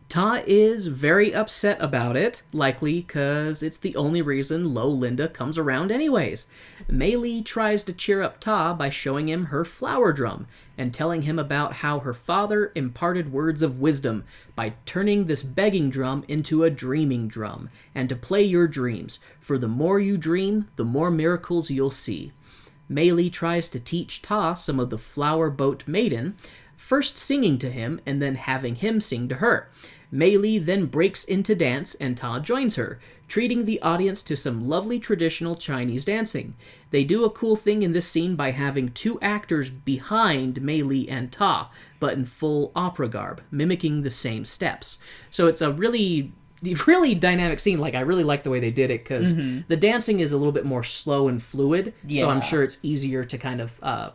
Ta is very upset about it, likely because it's the only reason Lo Linda comes around anyways. Mei-li tries to cheer up Ta by showing him her flower drum, and telling him about how her father imparted words of wisdom by turning this begging drum into a dreaming drum, and to play your dreams, for the more you dream, the more miracles you'll see. Mei-li tries to teach Ta some of the Flower Boat Maiden, first singing to him and then having him sing to her. Mei-li then breaks into dance and Ta joins her, treating the audience to some lovely traditional Chinese dancing. They do a cool thing in this scene by having two actors behind Mei-li and Ta, but in full opera garb, mimicking the same steps. So it's a really dynamic scene. Like, I really like the way they did it, because the dancing is a little bit more slow and fluid, so I'm sure it's easier to kind of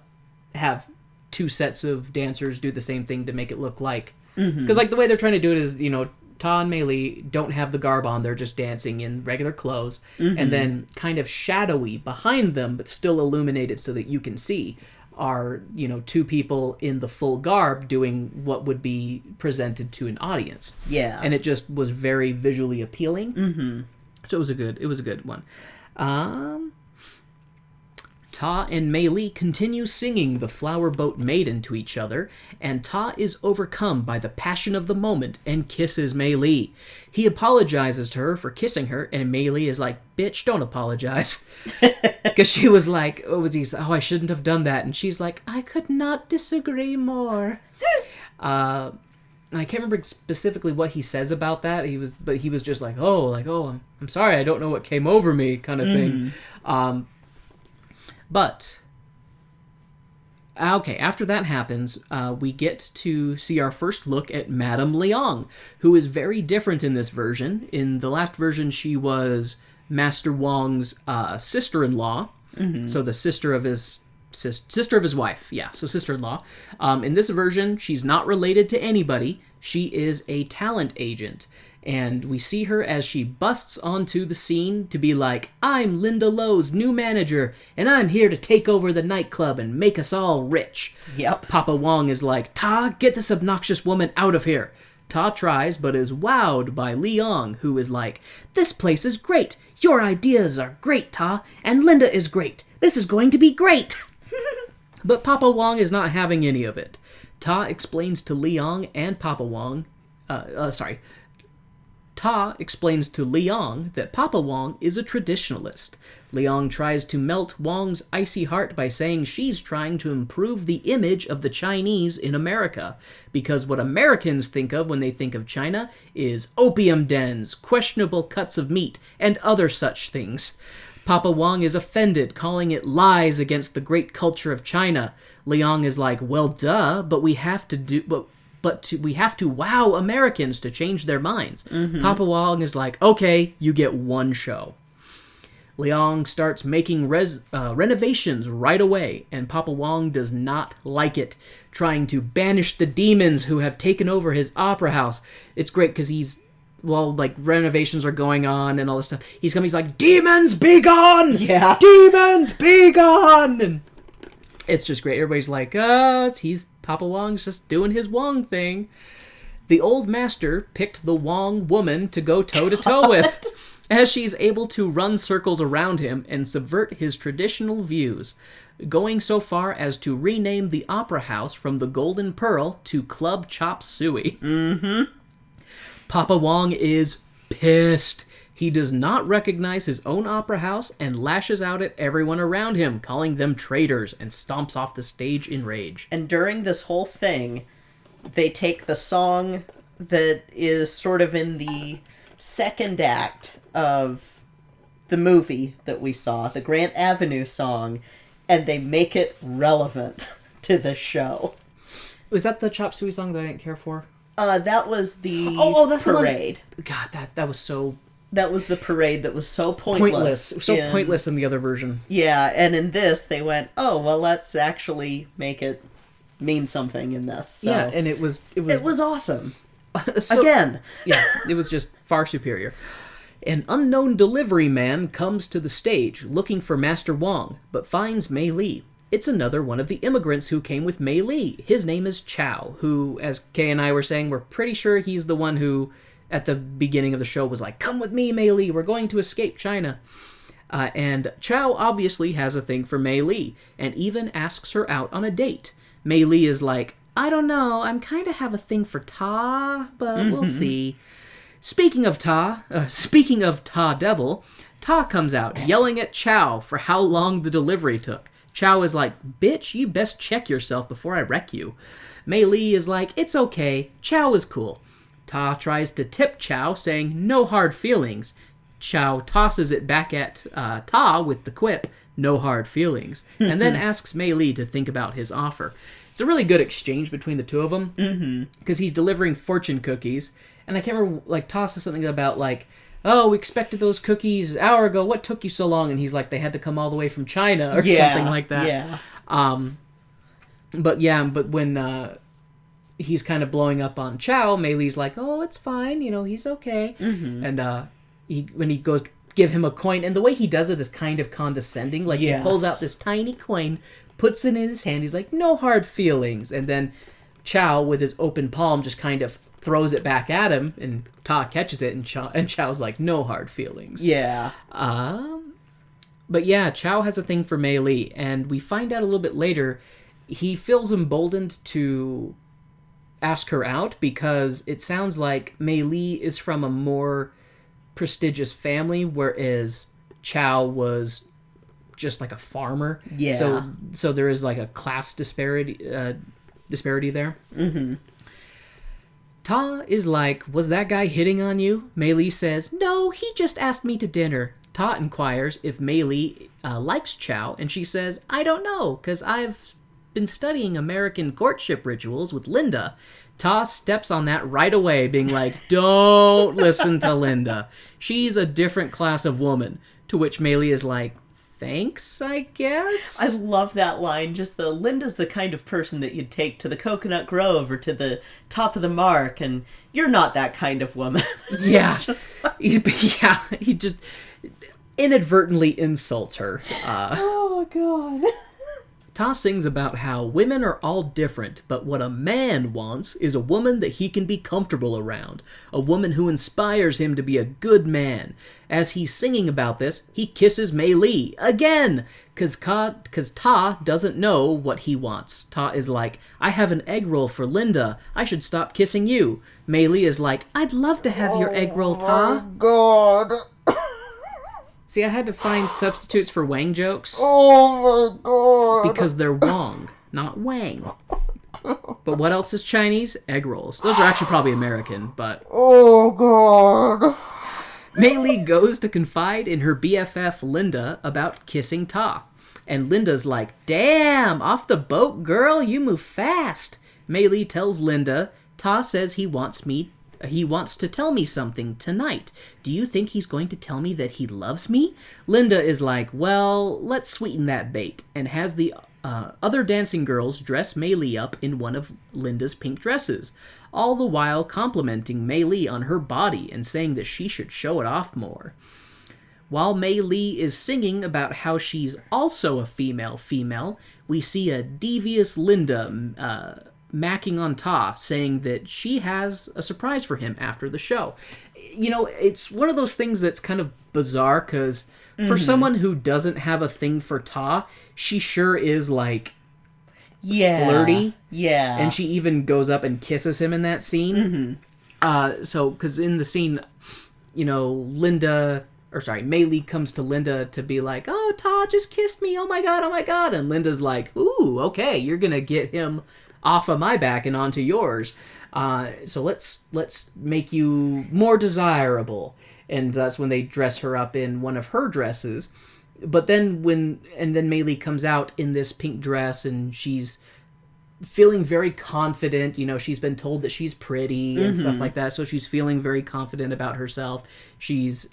have two sets of dancers do the same thing to make it look like... Because, like, the way they're trying to do it is, you know, Ta and Mei-li don't have the garb on, they're just dancing in regular clothes, and then kind of shadowy behind them, but still illuminated so that you can see, are, you know, two people in the full garb doing what would be presented to an audience. Yeah. And it just was very visually appealing. So it was a good one. Ta and Mei-li continue singing the Flower Boat Maiden to each other, and Ta is overcome by the passion of the moment and kisses Mei-li. He apologizes to her for kissing her, and Mei-li is like, bitch, don't apologize. Because she was like, I shouldn't have done that. And she's like, I could not disagree more. And I can't remember specifically what he says about that. He was just like, I'm sorry, I don't know what came over me, kind of thing. But, okay, after that happens, we get to see our first look at Madame Liang, who is very different in this version. In the last version, she was Master Wang's sister-in-law, so the sister of his wife, so sister-in-law. In this version, she's not related to anybody. She is a talent agent. And we see her as she busts onto the scene to be like, I'm Linda Lowe's new manager, and I'm here to take over the nightclub and make us all rich. Yep. Papa Hwang is like, Ta, get this obnoxious woman out of here. Ta tries, but is wowed by Liang, who is like, this place is great. Your ideas are great, Ta, and Linda is great. This is going to be great. But Papa Hwang is not having any of it. Ta explains to Liang and Papa Hwang, Ta explains to Liang that Papa Hwang is a traditionalist. Liang tries to melt Wang's icy heart by saying she's trying to improve the image of the Chinese in America, because what Americans think of when they think of China is opium dens, questionable cuts of meat, and other such things. Papa Hwang is offended, calling it lies against the great culture of China. Liang is like, well, duh, but we have to wow Americans to change their minds. Papa Hwang is like, okay, you get one show. Liang starts making renovations right away, and Papa Hwang does not like it, trying to banish the demons who have taken over his opera house. It's great because renovations are going on and all this stuff. He's like, demons be gone! Yeah. Demons be gone! It's just great. Everybody's like, Papa Wong's just doing his Wong thing. The old master picked the Wong woman to go toe-to-toe with, as she's able to run circles around him and subvert his traditional views, going so far as to rename the opera house from the Golden Pearl to Club Chop Suey. Mm-hmm. Papa Wong is pissed. He does not recognize his own opera house and lashes out at everyone around him, calling them traitors, and stomps off the stage in rage. And during this whole thing, they take the song that is sort of in the second act of the movie that we saw, the Grant Avenue song, and they make it relevant to the show. Was that the Chop Suey song that I didn't care for? That was the that's parade. The one... God, that was so... That was the parade that was so pointless. Pointless in the other version. Yeah, and in this, they went, oh, well, let's actually make it mean something in this. So yeah, and it was awesome. So, again. Yeah, it was just far superior. An unknown delivery man comes to the stage looking for Master Wong, but finds Mei Li. It's another one of the immigrants who came with Mei Li. His name is Chow, who, as Kay and I were saying, we're pretty sure he's the one who, at the beginning of the show, was like, come with me, Mei Li, we're going to escape China. And Chow obviously has a thing for Mei Li, and even asks her out on a date. Mei Li is like, I don't know, I'm kind of have a thing for Ta, but we'll see. Speaking of Ta Devil, Ta comes out, yelling at Chow for how long the delivery took. Chow is like, bitch, you best check yourself before I wreck you. Mei Li is like, it's okay, Chow is cool. Ta tries to tip Chow, saying, no hard feelings. Chow tosses it back at Ta with the quip, no hard feelings, and then asks Mei Li to think about his offer. It's a really good exchange between the two of them, because he's delivering fortune cookies, and I can't remember, like, Ta says something about, like, oh, we expected those cookies an hour ago, what took you so long? And he's like, they had to come all the way from China, or something like that. Yeah. But when he's kind of blowing up on Chow, Mei Li's like, oh, it's fine, he's okay. And when he goes to give him a coin, and the way he does it is kind of condescending, like he pulls out this tiny coin, puts it in his hand, he's like, no hard feelings, and then Chow, with his open palm, just kind of throws it back at him, and Ta catches it, and Chow's like, no hard feelings. Yeah. But yeah, Chow has a thing for Mei Li, and we find out a little bit later, he feels emboldened to ask her out, because it sounds like Mei Li is from a more prestigious family, whereas Chow was just like a farmer. Yeah. So there is like a class disparity there. Ta is like, was that guy hitting on you? Mei Li says, no, he just asked me to dinner. Ta inquires if Mei Li likes Chow, and she says, I don't know, because I've been studying American courtship rituals with Linda. Ta steps on that right away, being like, don't listen to Linda. She's a different class of woman. To which Mei Li is like, thanks, I guess? I love that line. Just Linda's the kind of person that you'd take to the Coconut Grove or to the top of the Mark, and you're not that kind of woman. Yeah. He just inadvertently insults her. Oh, God. Ta sings about how women are all different, but what a man wants is a woman that he can be comfortable around, a woman who inspires him to be a good man. As he's singing about this, he kisses Mei Li again, because Ta doesn't know what he wants. Ta is like, I have an egg roll for Linda, I should stop kissing you. Mei Li is like, I'd love to have your egg roll, Ta. Oh, my God. See, I had to find substitutes for Wang jokes. Oh, my God. Because they're Wong, not Wang. But what else is Chinese? Egg rolls. Those are actually probably American, but... Oh, God. Mei Li goes to confide in her BFF Linda about kissing Ta. And Linda's like, damn, off the boat, girl, you move fast. Mei Li tells Linda, Ta says he wants to tell me something tonight. Do you think he's going to tell me that he loves me? Linda is like, well, let's sweeten that bait, and has the other dancing girls dress Mei Li up in one of Linda's pink dresses, all the while complimenting Mei Li on her body and saying that she should show it off more. While Mei Li is singing about how she's also a female, we see a devious Linda macking on Ta, saying that she has a surprise for him after the show. You know, it's one of those things that's kind of bizarre, because for someone who doesn't have a thing for Ta, she sure is, like, flirty. Yeah. And she even goes up and kisses him in that scene. So, because in the scene, you know, Mei Li comes to Linda to be like, oh, Ta just kissed me, oh my god. And Linda's like, ooh, okay, you're gonna get him off of my back and onto yours. So let's make you more desirable. And that's when they dress her up in one of her dresses. But then Mei Li comes out in this pink dress, and she's feeling very confident. You know, she's been told that she's pretty and stuff like that, so she's feeling very confident about herself. She's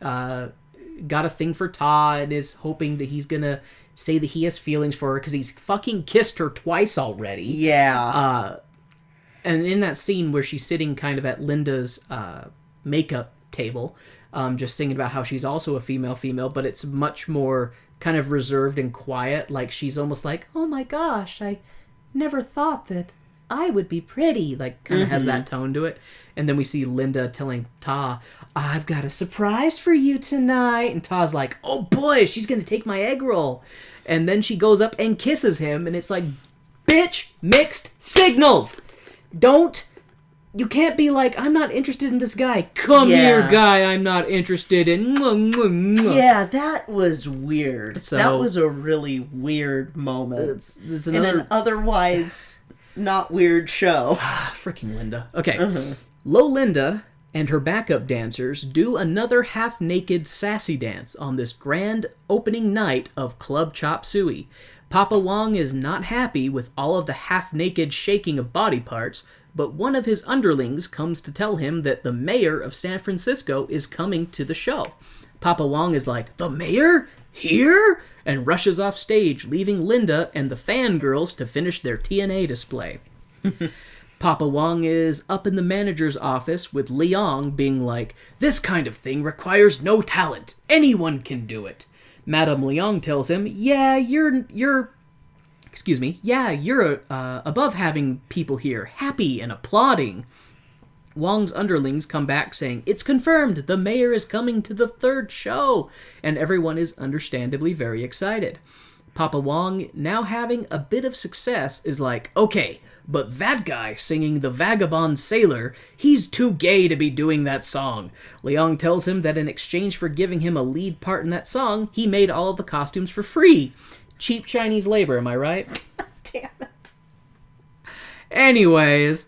got a thing for Ta and is hoping that he's gonna say that he has feelings for her, because he's fucking kissed her twice already. Yeah. And in that scene where she's sitting kind of at Linda's makeup table, just singing about how she's also a female, but it's much more kind of reserved and quiet. Like, she's almost like, oh my gosh, I never thought that I would be pretty. Like, kind of has that tone to it. And then we see Linda telling Ta, I've got a surprise for you tonight. And Ta's like, oh boy, she's going to take my egg roll. And then she goes up and kisses him, and it's like, bitch, mixed signals. You can't be like, I'm not interested in this guy. Come here, guy, I'm not interested in. Yeah, that was weird. So, that was a really weird moment. It's in an otherwise not weird show. Freaking Linda. Okay. Linda and her backup dancers do another half-naked sassy dance on this grand opening night of Club Chop Suey. Papa Wong is not happy with all of the half-naked shaking of body parts, but one of his underlings comes to tell him that the mayor of San Francisco is coming to the show. Papa Wong is like, the mayor? Here? And rushes off stage, leaving Linda and the fangirls to finish their TNA display. Papa Wong is up in the manager's office with Liang being like, this kind of thing requires no talent. Anyone can do it. Madame Liang tells him, you're above having people here happy and applauding. Wong's underlings come back saying, it's confirmed, the mayor is coming to the third show, and everyone is understandably very excited. Papa Wong, now having a bit of success, is like, okay, but that guy singing The Vagabond Sailor, he's too gay to be doing that song. Liang tells him that in exchange for giving him a lead part in that song, he made all of the costumes for free. Cheap Chinese labor, am I right? Damn it. Anyways,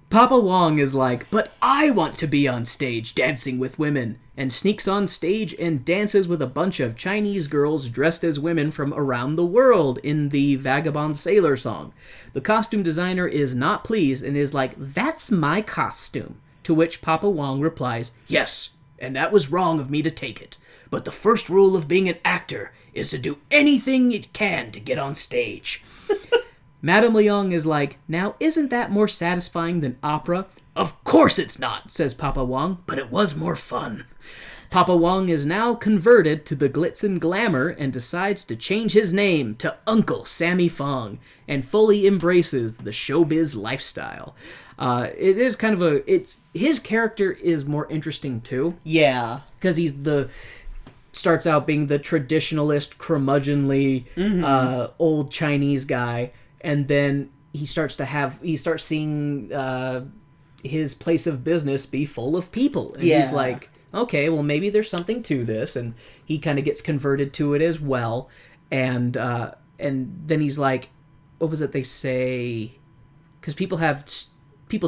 Papa Wong is like, but I want to be on stage dancing with women, and sneaks on stage and dances with a bunch of Chinese girls dressed as women from around the world in the Vagabond Sailor song. The costume designer is not pleased and is like, that's my costume. To which Papa Wong replies, yes, and that was wrong of me to take it. But the first rule of being an actor is to do anything it can to get on stage. Madame Liang is like, now isn't that more satisfying than opera? Of course it's not, says Papa Wong, but it was more fun. Papa Wong is now converted to the glitz and glamour and decides to change his name to Uncle Sammy Fong and fully embraces the showbiz lifestyle. It is kind of his character is more interesting too. Yeah. Because starts out being the traditionalist, curmudgeonly, old Chinese guy, and then he starts seeing his place of business be full of people. And he's like, okay, well, maybe there's something to this. And he kind of gets converted to it as well. And then he's like, what was it they say? Because people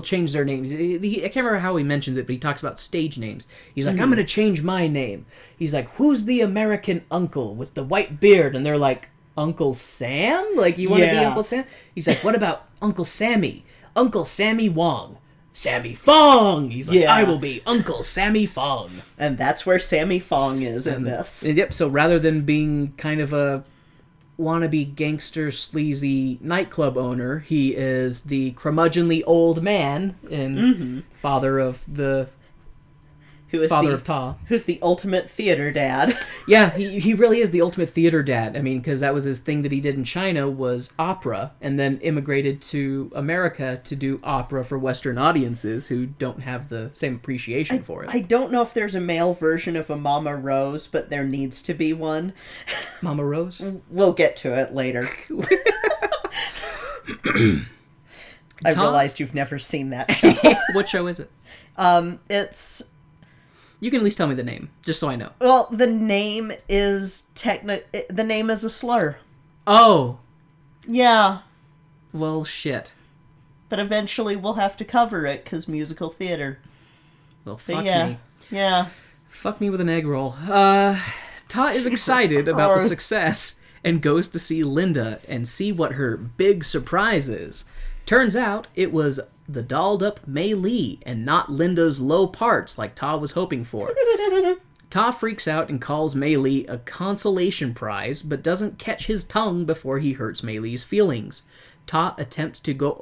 change their names. I can't remember how he mentions it, but he talks about stage names. He's like, I'm going to change my name. He's like, who's the American uncle with the white beard? And they're like, Uncle Sam? Like, you want to be Uncle Sam? He's like, what about Uncle Sammy? Uncle Sammy Wong. Sammy Fong! He's like, I will be Uncle Sammy Fong. And that's where Sammy Fong is in this. Yep, so rather than being kind of a wannabe gangster sleazy nightclub owner, he is the curmudgeonly old man and father of the Who is father of Ta. Who's the ultimate theater dad. Yeah, he really is the ultimate theater dad. I mean, because that was his thing that he did in China was opera, and then immigrated to America to do opera for Western audiences who don't have the same appreciation for it. I don't know if there's a male version of a Mama Rose, but there needs to be one. Mama Rose? We'll get to it later. I realized you've never seen that show. What show is it? It's... You can at least tell me the name, just so I know. Well, the name is the name is a slur. Oh. Yeah. Well, shit. But eventually we'll have to cover it, because musical theater. Well, fuck me. Yeah. Fuck me with an egg roll. Ta is excited about the success and goes to see Linda and see what her big surprise is. Turns out it was the dolled-up Mei Li and not Linda's low parts like Ta was hoping for. Ta freaks out and calls Mei Li a consolation prize, but doesn't catch his tongue before he hurts Mei Li's feelings. Ta attempts to go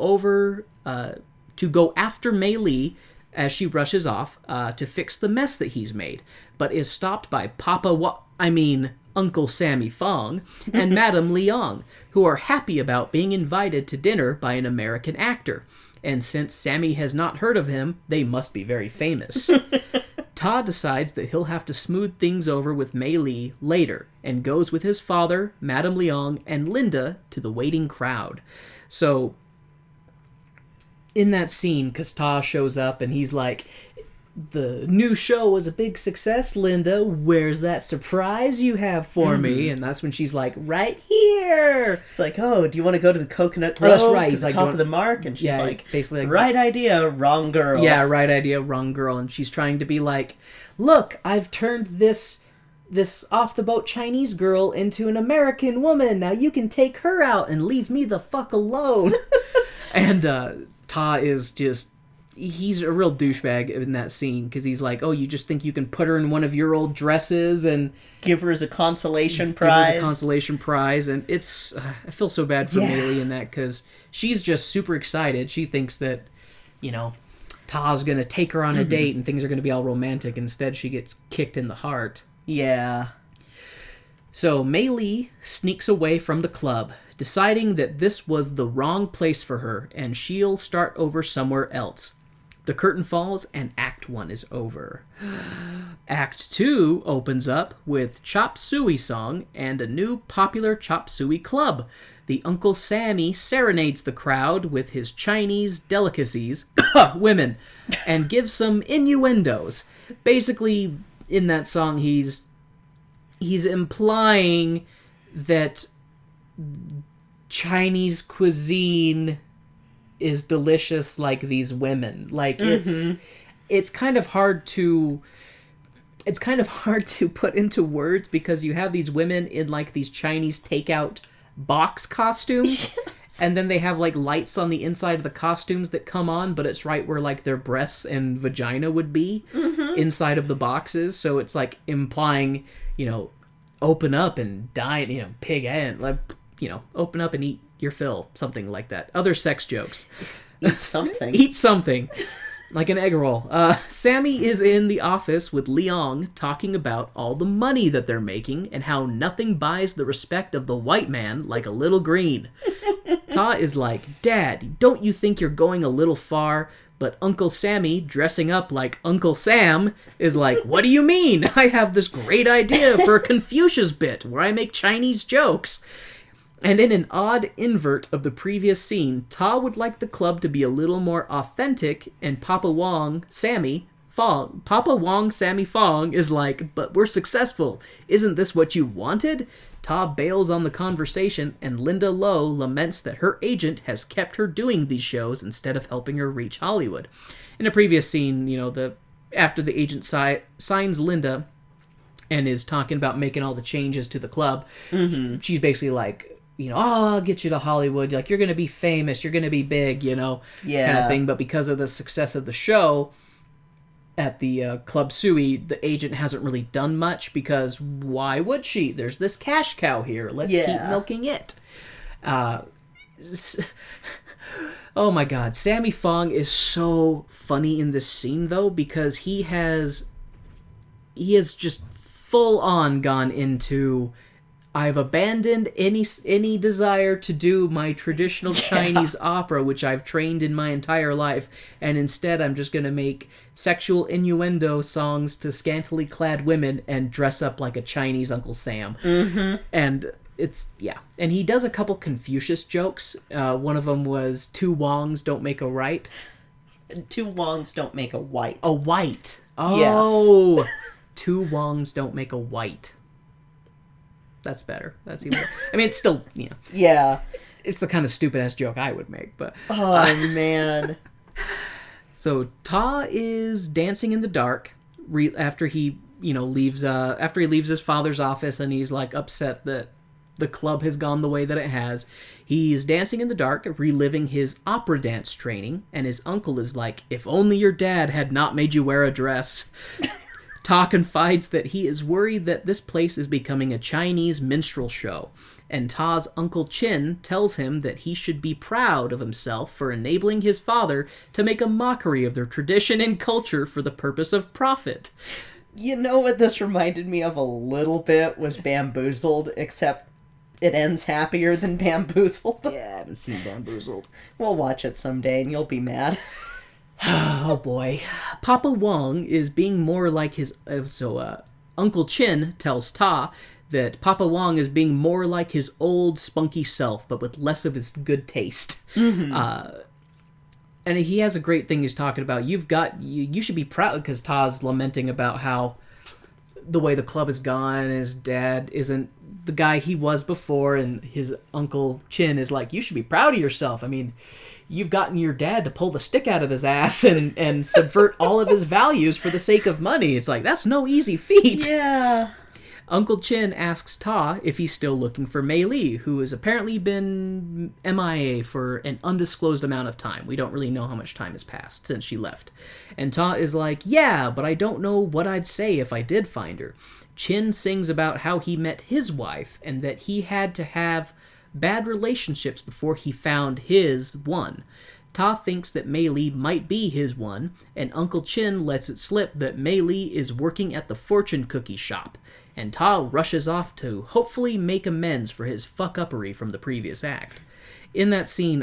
after Mei Li as she rushes off to fix the mess that he's made, but is stopped by Uncle Sammy Fong and Madame Liang, who are happy about being invited to dinner by an American actor. And since Sammy has not heard of him, they must be very famous. Ta decides that he'll have to smooth things over with Mei Li later, and goes with his father, Madame Liang, and Linda to the waiting crowd. So, in that scene, because Ta shows up and he's like, the new show was a big success, Linda. Where's that surprise you have for me? And that's when she's like, right here. It's like, oh, do you want to go to the Coconut Grove? Oh, that's right. To the top of the mark? And she's like, basically like, right idea, wrong girl. Yeah, right idea, wrong girl. And she's trying to be like, look, I've turned this off-the-boat Chinese girl into an American woman. Now you can take her out and leave me the fuck alone. And Ta is just... He's a real douchebag in that scene, because he's like, oh, you just think you can put her in one of your old dresses and... Give her as a consolation prize. And it's... I feel so bad for Mei Li in that, because she's just super excited. She thinks that, Ta's going to take her on a date and things are going to be all romantic. Instead, she gets kicked in the heart. Yeah. So Mei Li sneaks away from the club, deciding that this was the wrong place for her, and she'll start over somewhere else. The curtain falls, and Act 1 is over. Act 2 opens up with Chop Suey song and a new popular Chop Suey club. The Uncle Sammy serenades the crowd with his Chinese delicacies, women, and gives some innuendos. Basically, in that song, he's implying that Chinese cuisine is delicious like these women. Like, it's kind of hard to put into words, because you have these women in like these Chinese takeout box costumes. Yes. And then they have like lights on the inside of the costumes that come on, but it's right where like their breasts and vagina would be inside of the boxes. So it's like implying, open up and dine, pig and like, open up and eat your fill, something like that. Other sex jokes. Eat something. Eat something. Like an egg roll. Sammy is in the office with Liang talking about all the money that they're making and how nothing buys the respect of the white man like a little green. Ta is like, Dad, don't you think you're going a little far? But Uncle Sammy, dressing up like Uncle Sam, is like, what do you mean? I have this great idea for a Confucius bit where I make Chinese jokes. And in an odd invert of the previous scene, Ta would like the club to be a little more authentic, and Papa Wong Sammy Fong is like, but we're successful. Isn't this what you wanted? Ta bails on the conversation, and Linda Lowe laments that her agent has kept her doing these shows instead of helping her reach Hollywood. In a previous scene, after the agent signs Linda and is talking about making all the changes to the club, she's basically like, I'll get you to Hollywood. Like, you're going to be famous. You're going to be big, kind of thing. But because of the success of the show at the Club Suey, the agent hasn't really done much, because why would she? There's this cash cow here. Let's keep milking it. Oh my God. Sammy Fong is so funny in this scene, though, because he has he has just full on gone into, I've abandoned any desire to do my traditional Chinese opera, which I've trained in my entire life, and instead I'm just going to make sexual innuendo songs to scantily clad women and dress up like a Chinese Uncle Sam. Mm-hmm. And it's, yeah. And he does a couple Confucius jokes. One of them was, 2 Wongs don't make a right. 2 Wongs don't make a white. A white. Oh. Yes. 2 Wongs don't make a white. That's better. That's even better. I mean, it's still, Yeah. It's the kind of stupid-ass joke I would make, but... Oh, man. So, Ta is dancing in the dark after he, leaves his father's office, and he's, like, upset that the club has gone the way that it has. He's dancing in the dark, reliving his opera dance training, and his uncle is like, if only your dad had not made you wear a dress. Ta confides that he is worried that this place is becoming a Chinese minstrel show, and Ta's Uncle Chin tells him that he should be proud of himself for enabling his father to make a mockery of their tradition and culture for the purpose of profit. You know what this reminded me of a little bit was Bamboozled, except it ends happier than Bamboozled. Yeah, I haven't seen Bamboozled. We'll watch it someday and you'll be mad. Oh boy. Papa Wong is being more like his... Uncle Chin tells Ta that Papa Wong is being more like his old spunky self, but with less of his good taste. Mm-hmm. And he has a great thing he's talking about. You should be proud, because Ta's lamenting about how the way the club has gone, and his dad isn't the guy he was before, and his Uncle Chin is like, you should be proud of yourself. I mean... You've gotten your dad to pull the stick out of his ass and subvert all of his values for the sake of money. It's like, that's no easy feat. Yeah. Uncle Chin asks Ta if he's still looking for Mei Li, who has apparently been MIA for an undisclosed amount of time. We don't really know how much time has passed since she left. And Ta is like, yeah, but I don't know what I'd say if I did find her. Chin sings about how he met his wife and that he had to have bad relationships before he found his one. Ta thinks that Mei Li might be his one, and Uncle Chin lets it slip that Mei Li is working at the fortune cookie shop, and Ta rushes off to hopefully make amends for his fuck-uppery from the previous act. In that scene,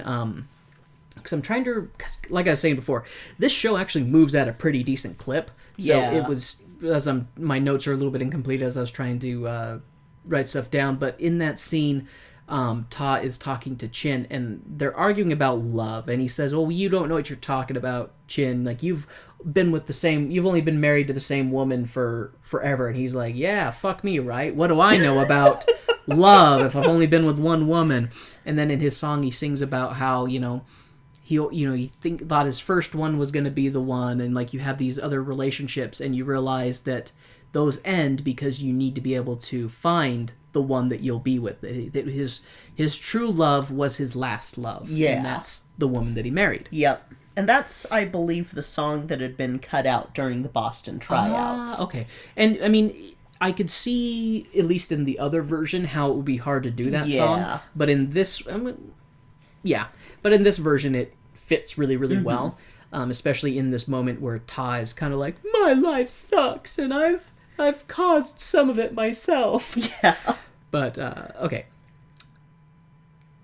because I'm trying to, like I was saying before, this show actually moves at a pretty decent clip, so it was, my notes are a little bit incomplete as I was trying to write stuff down, but in that scene, Ta is talking to Chin, and they're arguing about love, and he says, oh, you don't know what you're talking about, Chin, like, you've only been married to the same woman for forever, and he's like, yeah, fuck me, right? What do I know about love if I've only been with one woman? And then in his song, he sings about how, he thought his first one was going to be the one, and, like, you have these other relationships, and you realize that those end because you need to be able to find the one that you'll be with. That his true love was his last love. Yeah. And that's the woman that he married. Yep. And that's, I believe, the song that had been cut out during the Boston tryouts. Okay. And, I mean, I could see, at least in the other version, how it would be hard to do that song. But in this... But in this version, it fits really, really well. Especially in this moment where Ta is kind of like, my life sucks, and I've caused some of it myself. Yeah. But, okay.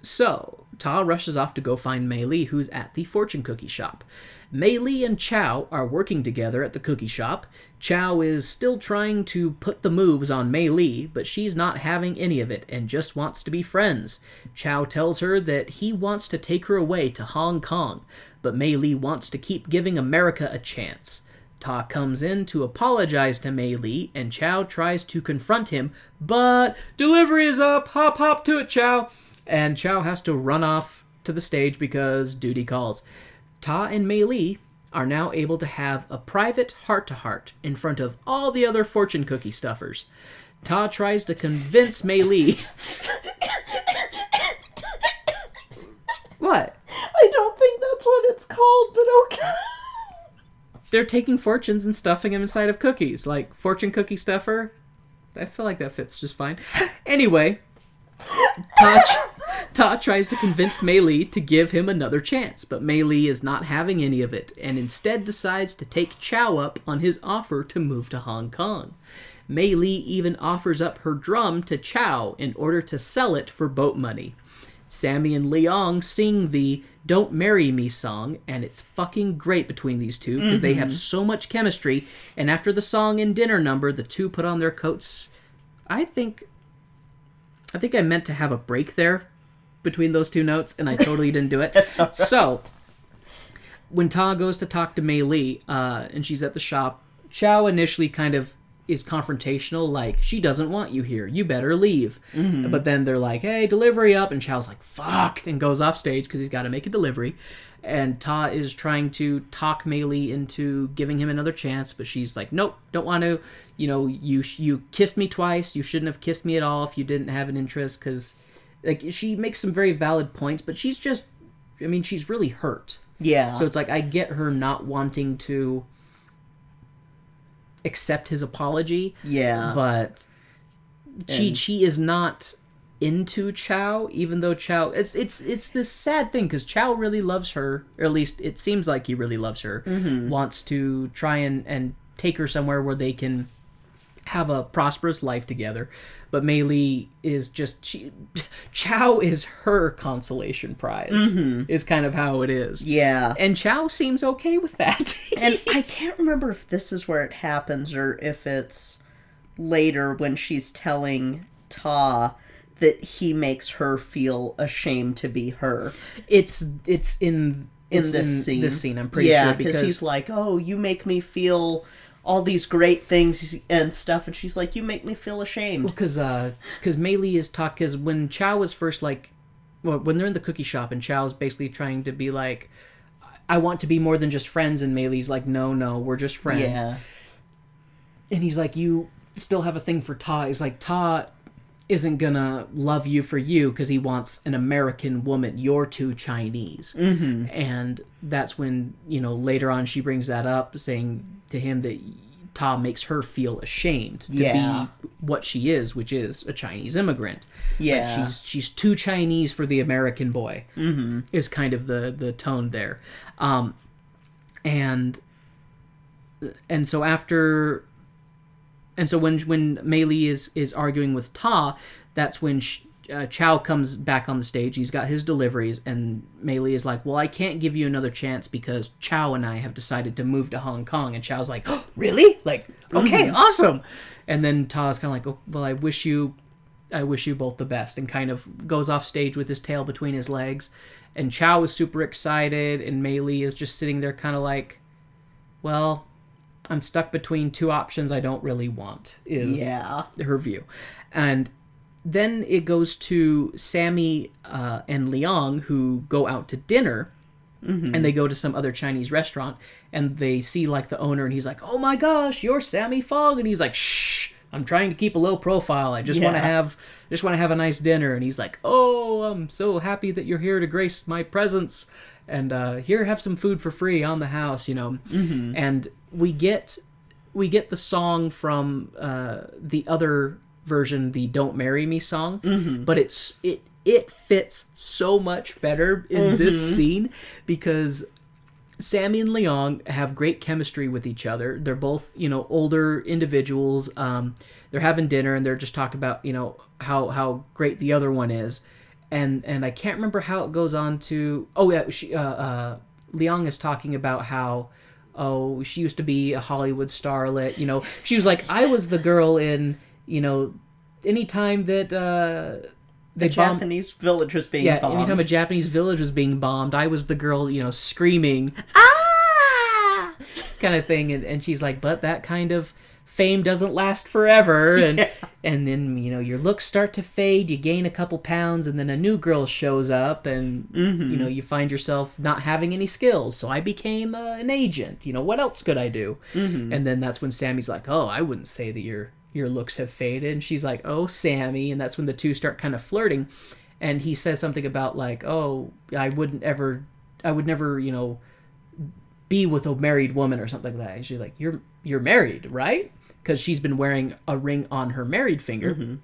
So, Ta rushes off to go find Mei Li, who's at the fortune cookie shop. Mei Li and Chow are working together at the cookie shop. Chow is still trying to put the moves on Mei Li, but she's not having any of it and just wants to be friends. Chow tells her that he wants to take her away to Hong Kong, but Mei Li wants to keep giving America a chance. Ta comes in to apologize to Mei Li, and Chow tries to confront him, but delivery is up, hop hop to it, Chow. And Chow has to run off to the stage because duty calls. Ta and Mei Li are now able to have a private heart-to-heart in front of all the other fortune cookie stuffers. Ta tries to convince Mei Li... What? I don't think that's what it's called, but okay. They're taking fortunes and stuffing them inside of cookies. Like, fortune cookie stuffer? I feel like that fits just fine. Anyway, Ta tries to convince Mei Li to give him another chance, but Mei Li is not having any of it, and instead decides to take Chow up on his offer to move to Hong Kong. Mei Li even offers up her drum to Chow in order to sell it for boat money. Sammy and Liang sing the Don't Marry Me song, and it's fucking great between these two, because they have so much chemistry, and after the song and dinner number, the two put on their coats. I think I meant to have a break there between those two notes, and I totally didn't do it. Right. So, when Ta goes to talk to Mei Li, and she's at the shop, Chow initially kind of is confrontational, like, she doesn't want you here, you better leave. But then they're like, hey, delivery up, and Chow's like, fuck, and goes off stage because he's got to make a delivery. And Ta is trying to talk Mei Li into giving him another chance, but she's like, nope, don't want to, you kissed me twice, you shouldn't have kissed me at all if you didn't have an interest, because, like, she makes some very valid points, but she's just, she's really hurt. Yeah. So it's like, I get her not wanting to accept his apology. Yeah. But she is not into Chow, even though Chow, it's this sad thing, because Chow really loves her, or at least it seems like he really loves her, wants to try and take her somewhere where they can have a prosperous life together. But Mei Li is just, Chow is her consolation prize, is kind of how it is. Yeah. And Chow seems okay with that. And I can't remember if this is where it happens or if it's later when she's telling Ta that he makes her feel ashamed to be her. It's in this scene. I'm pretty sure, because he's like, oh, you make me feel all these great things and stuff, and she's like, you make me feel ashamed. Because Mei Li is because when Chow was first like, well, when they're in the cookie shop and Chow's basically trying to be like, I want to be more than just friends, and Mei Li's like, no, we're just friends. Yeah. And he's like, you still have a thing for Ta. He's like, Ta isn't gonna love you for you because he wants an American woman. You're too Chinese. And that's when, later on she brings that up, saying to him that Ta makes her feel ashamed to be what she is, which is a Chinese immigrant. Yeah. Like she's too Chinese for the American boy, is kind of the tone there. And so after... And so when Mei Li is arguing with Ta, that's when Chow comes back on the stage. He's got his deliveries, and Mei Li is like, well, I can't give you another chance because Chow and I have decided to move to Hong Kong. And Chow's like, oh, really? Like, okay, awesome. And then Ta's kind of like, oh, well, I wish you both the best, and kind of goes off stage with his tail between his legs. And Chow is super excited, and Mei Li is just sitting there kind of like, well, I'm stuck between two options I don't really want, is her view. And then it goes to Sammy and Liang, who go out to dinner, and they go to some other Chinese restaurant, and they see like the owner, and he's like, oh my gosh, you're Sammy Fong. And he's like, shh, I'm trying to keep a low profile. I just want to have a nice dinner. And he's like, oh, I'm so happy that you're here to grace my presence. And here, have some food for free on the house, And we get the song from the other version, the Don't Marry Me song, but it fits so much better in this scene because Sammy and Liang have great chemistry with each other. They're both, older individuals. They're having dinner and they're just talking about, how great the other one is. And I can't remember how it goes on to... Oh, yeah, Liang is talking about how, she used to be a Hollywood starlet. She was like, I was the girl in, anytime that... the Japanese village was being bombed. Yeah, anytime a Japanese village was being bombed, I was the girl, screaming, ah! kind of thing. And she's like, but that kind of fame doesn't last forever. And then, your looks start to fade, you gain a couple pounds, and then a new girl shows up, and, you find yourself not having any skills. So I became an agent. What else could I do? And then that's when Sammy's like, oh, I wouldn't say that your looks have faded. And she's like, oh, Sammy. And that's when the two start kind of flirting. And he says something about like, oh, I would never, be with a married woman or something like that. And she's like, you're married, right? Because she's been wearing a ring on her married finger.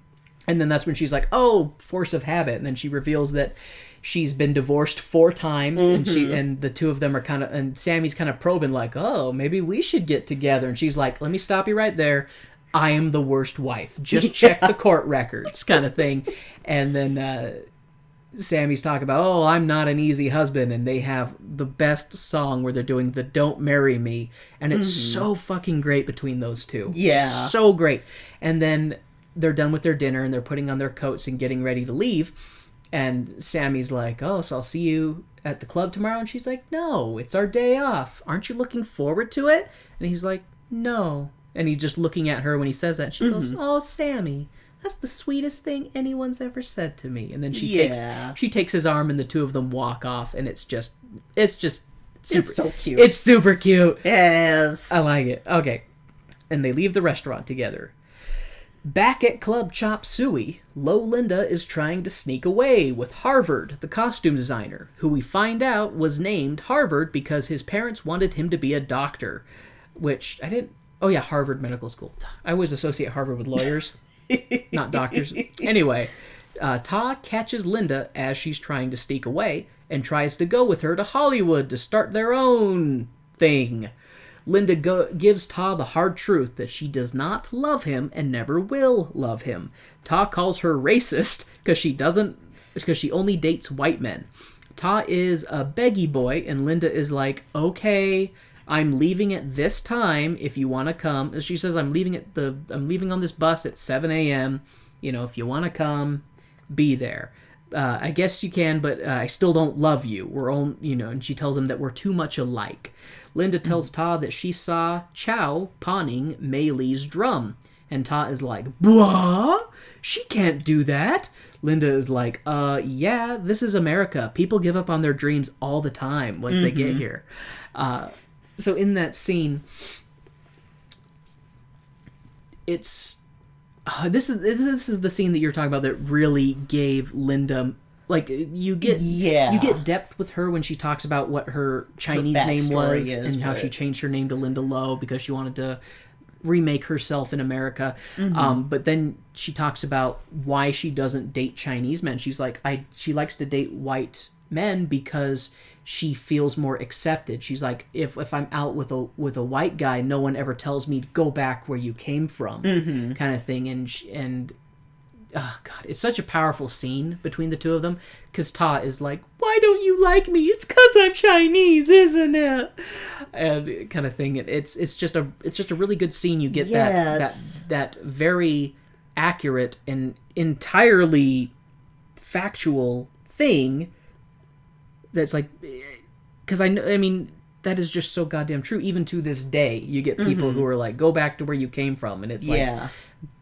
And then that's when she's like, oh, force of habit. And then she reveals that she's been divorced 4 times, and the two of them are kind of, and Sammy's kind of probing like, oh, maybe we should get together. And she's like, let me stop you right there. I am the worst wife. Just check the court records, kind of thing. And then Sammy's talking about, oh, I'm not an easy husband. And they have the best song where they're doing the Don't Marry Me. And it's so fucking great between those two. Yeah. Just so great. And then they're done with their dinner and they're putting on their coats and getting ready to leave. And Sammy's like, oh, so I'll see you at the club tomorrow? And she's like, no, it's our day off. Aren't you looking forward to it? And he's like, no. And he's just looking at her when he says that. And she goes, oh, Sammy, that's the sweetest thing anyone's ever said to me. And then she takes his arm and the two of them walk off. And it's just super, it's so cute. It's super cute. Yes. I like it. Okay. And they leave the restaurant together. Back at Club Chop Suey, Linda is trying to sneak away with Harvard, the costume designer, who we find out was named Harvard because his parents wanted him to be a doctor, which I didn't... Oh yeah, Harvard Medical School. I always associate Harvard with lawyers, not doctors. Anyway, Ta catches Linda as she's trying to sneak away and tries to go with her to Hollywood to start their own thing. Linda gives Ta the hard truth that she does not love him and never will love him. Ta calls her racist because she only dates white men. Ta is a beggy boy, and Linda is like, okay, I'm leaving at this time if you want to come. She says, I'm leaving on this bus at 7 a.m. You know, if you want to come, be there. I guess you can, but I still don't love you. And she tells him that we're too much alike. Linda tells Ta that she saw Chow pawning Mei Li's drum. And Ta is like, what? She can't do that. Linda is like, yeah, this is America. People give up on their dreams all the time once they get here. So in that scene, it's... this is the scene that you're talking about that really gave Linda, like, you get depth with her when she talks about what her Chinese name was and how she changed her name to Linda Lo because she wanted to remake herself in America. But then she talks about why she doesn't date Chinese men. She's like, she likes to date white men because she feels more accepted. She's like, if I'm out with a white guy, no one ever tells me to go back where you came from, kind of thing. And oh god, it's such a powerful scene between the two of them because Ta is like, why don't you like me? It's because I'm Chinese, isn't it? And kind of thing. It's just a really good scene. You get that very accurate and entirely factual thing. That's like, because I mean, that is just so goddamn true. Even to this day, you get people who are like, go back to where you came from. And it's like,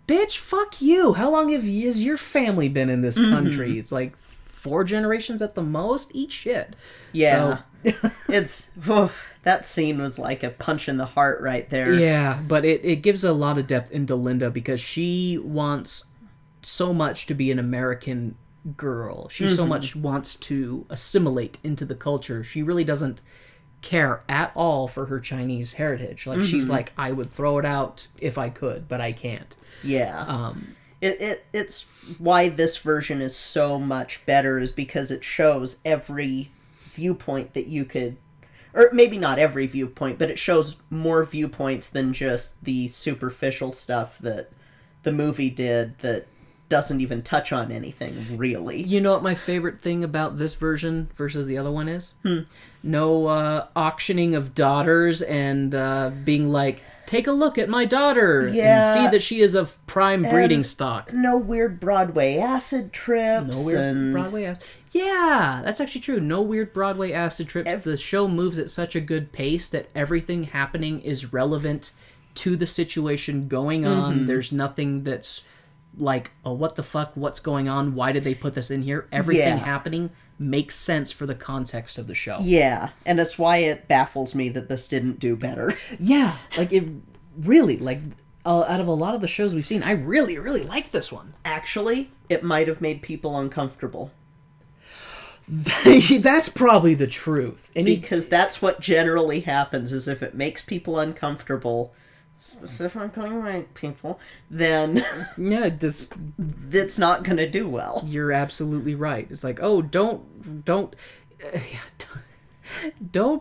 bitch, fuck you. How long has your family been in this country? It's like 4 generations at the most? Eat shit. Yeah. So, that scene was like a punch in the heart right there. Yeah, but it gives a lot of depth into Linda because she wants so much to be an American girl. She so much wants to assimilate into the culture. She really doesn't care at all for her Chinese heritage. Like she's like, I would throw it out if I could, but I can't. Yeah. It's why this version is so much better is because it shows every viewpoint that you could, or maybe not every viewpoint, but it shows more viewpoints than just the superficial stuff that the movie did that doesn't even touch on anything, really. You know what my favorite thing about this version versus the other one is? No auctioning of daughters and being like, take a look at my daughter and see that she is of prime breeding stock. No weird Broadway acid trips. Broadway acid. Yeah, that's actually true. No weird Broadway acid trips. The show moves at such a good pace that everything happening is relevant to the situation going on. There's nothing that's like, oh, what the fuck, what's going on, why did they put this in here? Everything happening makes sense for the context of the show. Yeah, and that's why it baffles me that this didn't do better. Yeah, like it really, like, out of a lot of the shows we've seen, I really, really like this one. Actually, it might have made people uncomfortable. That's probably the truth. Because that's what generally happens, is if it makes people uncomfortable, specifically white people, then Yeah, it's not going to do well. you're absolutely right. It's like, oh, don't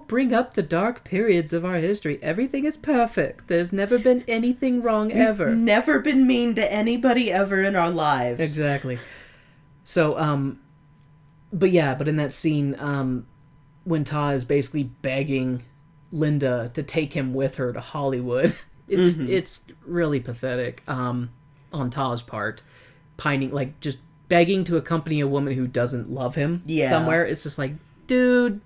bring up the dark periods of our history. Everything is perfect. There's never been anything wrong ever. We've never been mean to anybody ever in our lives. Exactly. So, but in that scene, when Ta is basically begging Linda to take him with her to Hollywood, it's really pathetic, on Ta's part, pining, like, just begging to accompany a woman who doesn't love him somewhere. It's just like, dude,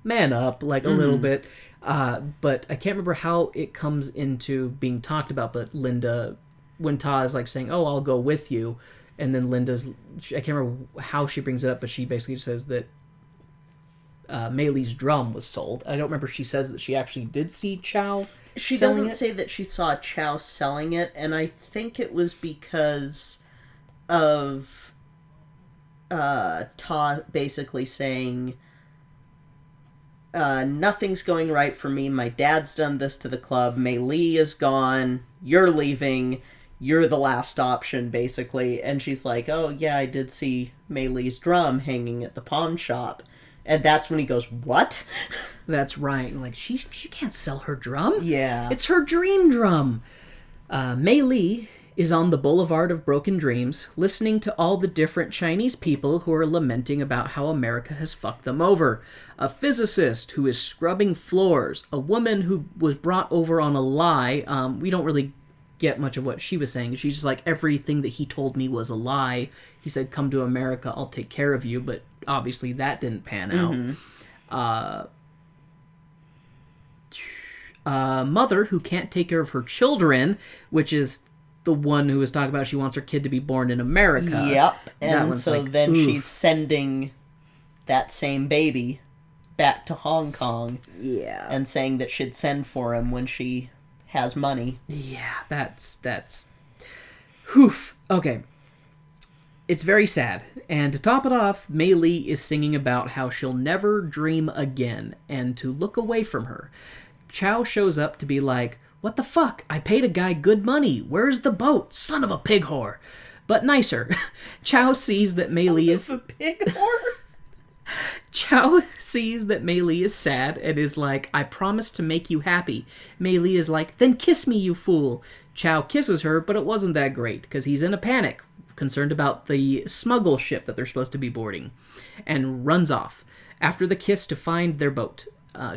man up, like, a little bit. But I can't remember how it comes into being talked about, but Linda, when Ta is, like, saying, oh, I'll go with you, and then I can't remember how she brings it up, but she basically says that Mei-Li's drum was sold. I don't remember if she says that she actually did see Chow She selling doesn't say that she saw Chow selling it, and I think it was because of Ta basically saying, nothing's going right for me. My dad's done this to the club. Mei-Li is gone. You're leaving. You're the last option, basically. And she's like, oh, yeah, I did see Mei-Li's drum hanging at the pawn shop. And that's when he goes, what? That's right. Like, she can't sell her drum. Yeah. It's her dream drum. Mei-Li is on the Boulevard of Broken Dreams, listening to all the different Chinese people who are lamenting about how America has fucked them over. A physicist who is scrubbing floors. A woman who was brought over on a lie. We don't really get much of what she was saying. She's just like, everything that he told me was a lie. He said, come to America, I'll take care of you, but obviously that didn't pan out. Mother who can't take care of her children, which is the one who was talking about she wants her kid to be born in America. Yep. And so like, then oof. she's sending that same baby back to Hong Kong. Yeah. And saying that she'd send for him when she has money. Yeah, that's Oof. Okay. It's very sad. And to top it off, Mei-Li is singing about how she'll never dream again and to look away from her. Chow shows up to be like, what the fuck? I paid a guy good money. Where's the boat? Son of a pig whore. But nicer. Chow sees that Mei-Li is... Son of a pig whore? Chow sees that Mei-Li is sad and is like, I promised to make you happy. Mei-Li is like, then kiss me, you fool. Chow kisses her, but it wasn't that great, because he's in a panic, concerned about the smuggle ship that they're supposed to be boarding, and runs off after the kiss to find their boat.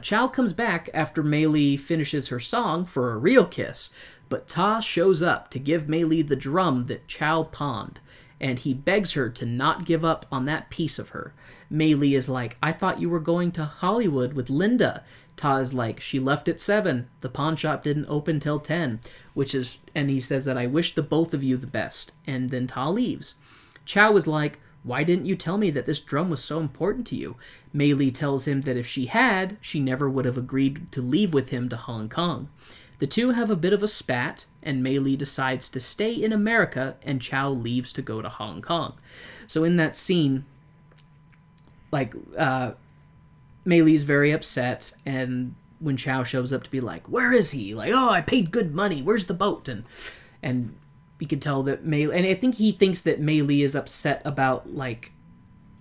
Chow comes back after Mei-Li finishes her song for a real kiss, but Ta shows up to give Mei-Li the drum that Chow pawned, and he begs her to not give up on that piece of her. Mei-Li is like, I thought you were going to Hollywood with Linda. Ta is like, she left at 7. The pawn shop didn't open till 10. And he says that I wish the both of you the best. And then Ta leaves. Chow is like, why didn't you tell me that this drum was so important to you? Mei-Li tells him that if she had, she never would have agreed to leave with him to Hong Kong. The two have a bit of a spat, and Mei-Li decides to stay in America, and Chow leaves to go to Hong Kong. So in that scene, like, Mei-Li's very upset, and when Chow shows up to be like, where is he? Like, oh, I paid good money, where's the boat? And you can tell that Mei-Li, and I think he thinks that Mei-Li is upset about, like,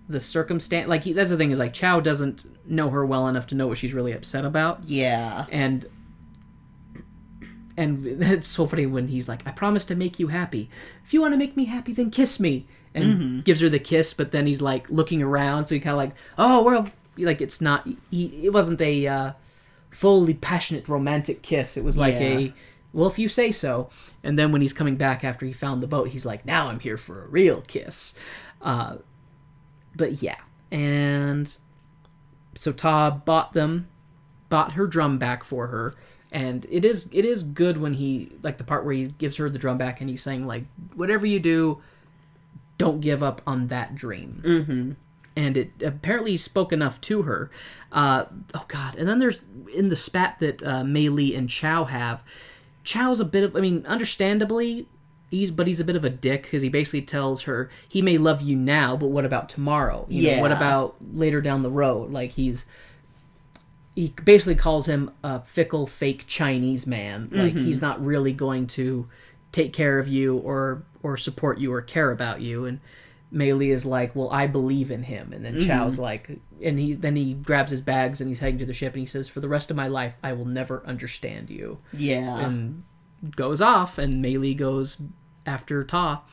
the circumstance. Like, that's the thing, is, like, Chow doesn't know her well enough to know what she's really upset about. Yeah. And it's so funny when he's like, I promise to make you happy. If you want to make me happy, then kiss me. And gives her the kiss, but then he's, like, looking around, so he kind of like, oh, we're, like, it's not, it wasn't a fully passionate romantic kiss. It was like well, if you say so. And then when he's coming back after he found the boat, he's like, now I'm here for a real kiss. But yeah. And so Ta bought her drum back for her. And it is good when he, like, the part where he gives her the drum back and he's saying, like, whatever you do, don't give up on that dream. Mm-hmm. And it apparently spoke enough to her. Oh, God. And then there's, in the spat that Mei-Li and Chow have, Chow's a bit of, I mean, understandably, he's a bit of a dick, because he basically tells her, he may love you now, but what about tomorrow? You know, what about later down the road? Like, he basically calls him a fickle, fake Chinese man. Like, he's not really going to take care of you or support you or care about you. And Mei Li is like, well, I believe in him. And then Chow's like, and he grabs his bags and he's heading to the ship and he says, for the rest of my life, I will never understand you. Yeah. And goes off, and Mei Li goes after Ta.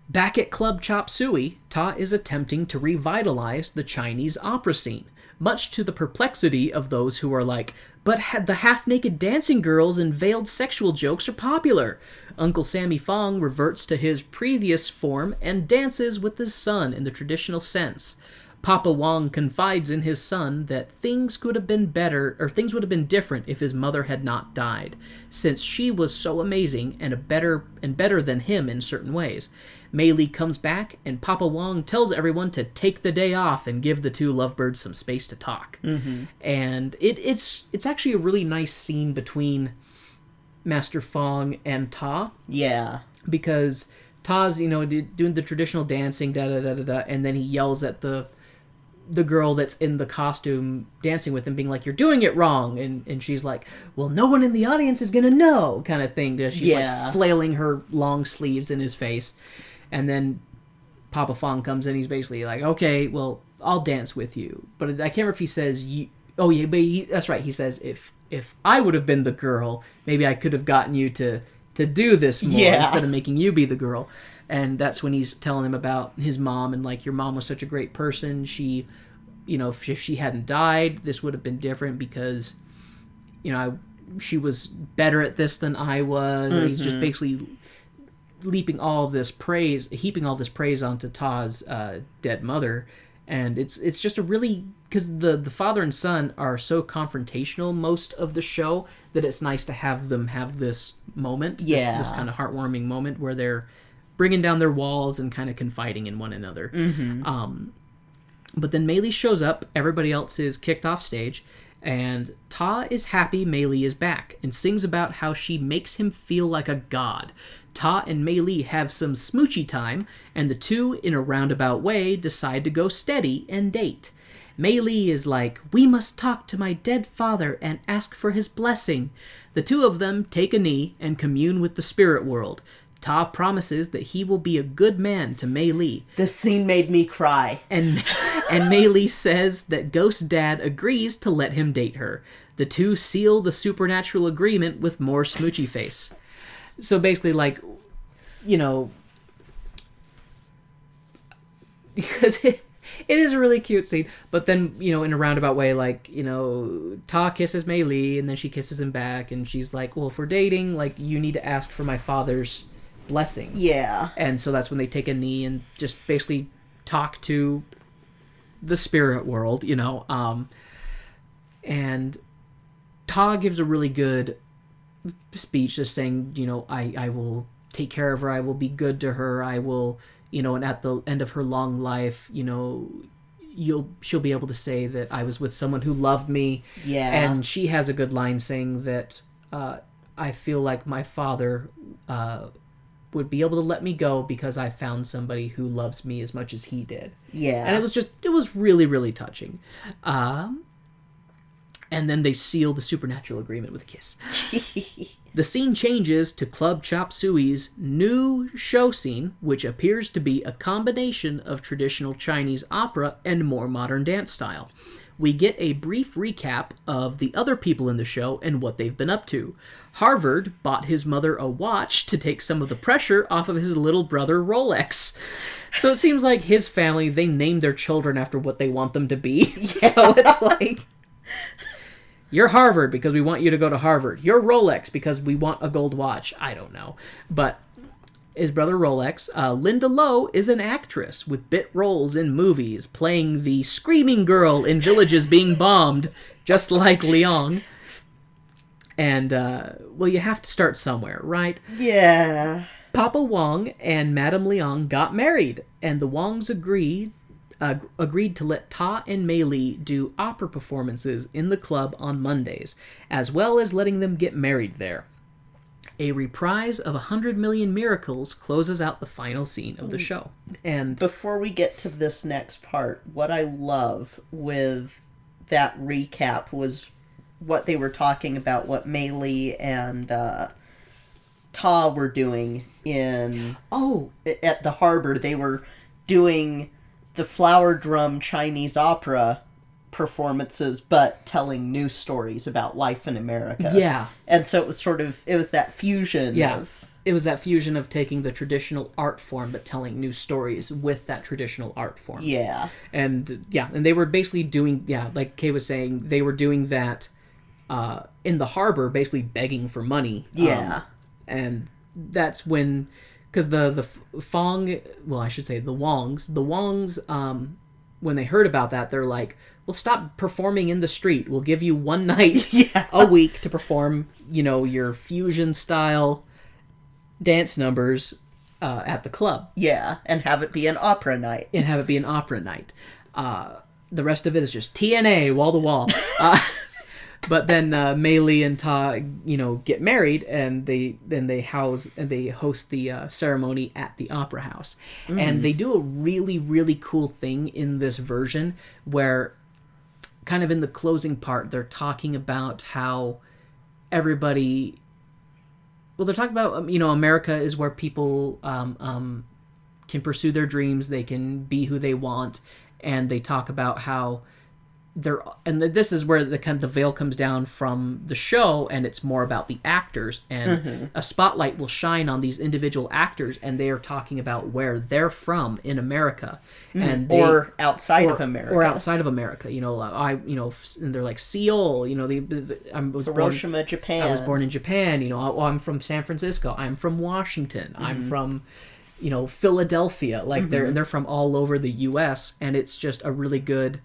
Back at Club Chop Suey, Ta is attempting to revitalize the Chinese opera scene, much to the perplexity of those who are like, but the half-naked dancing girls and veiled sexual jokes are popular. Uncle Sammy Fong reverts to his previous form and dances with his son in the traditional sense. Papa Wong confides in his son that things would have been different if his mother had not died, since she was so amazing and better than him in certain ways. Mei Li comes back, and Papa Wong tells everyone to take the day off and give the two lovebirds some space to talk. And it's actually a really nice scene between Master Fong and Ta. Yeah. Because Ta's, doing the traditional dancing, da-da-da-da-da, and then he yells at the girl that's in the costume dancing with him, being like, you're doing it wrong. And she's like, well, no one in the audience is going to know, kind of thing. She's like flailing her long sleeves in his face. And then Papa Fong comes in. He's basically like, okay, well, I'll dance with you. But I can't remember if he says, that's right. He says, if I would have been the girl, maybe I could have gotten you to do this more instead of making you be the girl. And that's when he's telling him about his mom and like, your mom was such a great person. She, if she hadn't died, this would have been different because, she was better at this than I was. And he's just basically heaping all this praise onto Ta's dead mother. And it's just a really, because the father and son are so confrontational most of the show that it's nice to have them have this moment, this kind of heartwarming moment where they're bringing down their walls and kind of confiding in one another. But then Mei Li shows up, everybody else is kicked off stage, and Ta is happy Mei Li is back and sings about how she makes him feel like a god. Ta and Mei Li have some smoochy time, and the two, in a roundabout way, decide to go steady and date. Mei Li is like, we must talk to my dead father and ask for his blessing. The two of them take a knee and commune with the spirit world. Ta promises that he will be a good man to Mei Li. This scene made me cry. And Mei Li says that Ghost Dad agrees to let him date her. The two seal the supernatural agreement with more smoochy face. So basically, like, because it is a really cute scene, but then, in a roundabout way, like, Ta kisses Mei Li, and then she kisses him back, and she's like, well, if we're dating, like, you need to ask for my father's blessing. Yeah. And so that's when they take a knee and just basically talk to the spirit world, and Ta gives a really good speech just saying, I will take care of her, I will be good to her, I will, and at the end of her long life, she'll be able to say that I was with someone who loved me. Yeah. And she has a good line saying that I feel like my father would be able to let me go because I found somebody who loves me as much as he did. Yeah. And it was really, really touching. And then they seal the supernatural agreement with a kiss. The scene changes to Club Chop Suey's new show scene, which appears to be a combination of traditional Chinese opera and more modern dance style. We get a brief recap of the other people in the show and what they've been up to. Harvard bought his mother a watch to take some of the pressure off of his little brother Rolex. So it seems like his family, they named their children after what they want them to be. Yeah. So it's like, you're Harvard because we want you to go to Harvard. You're Rolex because we want a gold watch. I don't know. But his brother Rolex, Linda Lowe is an actress with bit roles in movies, playing the screaming girl in villages being bombed, just like Liang. And, well, you have to start somewhere, right? Yeah. Papa Wong and Madame Liang got married, and the Wongs agreed to let Ta and Mei Li do opera performances in the club on Mondays, as well as letting them get married there. A reprise of 100 Million Miracles closes out the final scene of the show. And before we get to this next part, what I love with that recap was what they were talking about, what Mei-li and Ta were doing at the harbor. They were doing the flower drum Chinese opera performances, but telling new stories about life in America. Yeah. And so it was that fusion of... It was that fusion of taking the traditional art form but telling new stories with that traditional art form. Yeah. And they were basically doing, like Kay was saying, they were doing that in the harbor, basically begging for money. Yeah. And that's when, because the Hwangs, when they heard about that, they're like, "Well, stop performing in the street. We'll give you one night a week to perform, your fusion style dance numbers at the club." Yeah, and have it be an opera night. The rest of it is just TNA, wall to wall. But then Mei-li and Ta, get married, and they host the ceremony at the opera house. And they do a really, really cool thing in this version where, kind of in the closing part, they're talking about how everybody... Well, they're talking about, America is where people can pursue their dreams, they can be who they want, and they talk about how this is where the veil comes down from the show, and it's more about the actors, and a spotlight will shine on these individual actors, and they are talking about where they're from in America, and or outside of America, and they're like Seoul, Hiroshima, Japan. I was born in Japan. I'm from San Francisco. I'm from Washington. I'm from, Philadelphia. Like they're from all over the U.S., and it's just a really good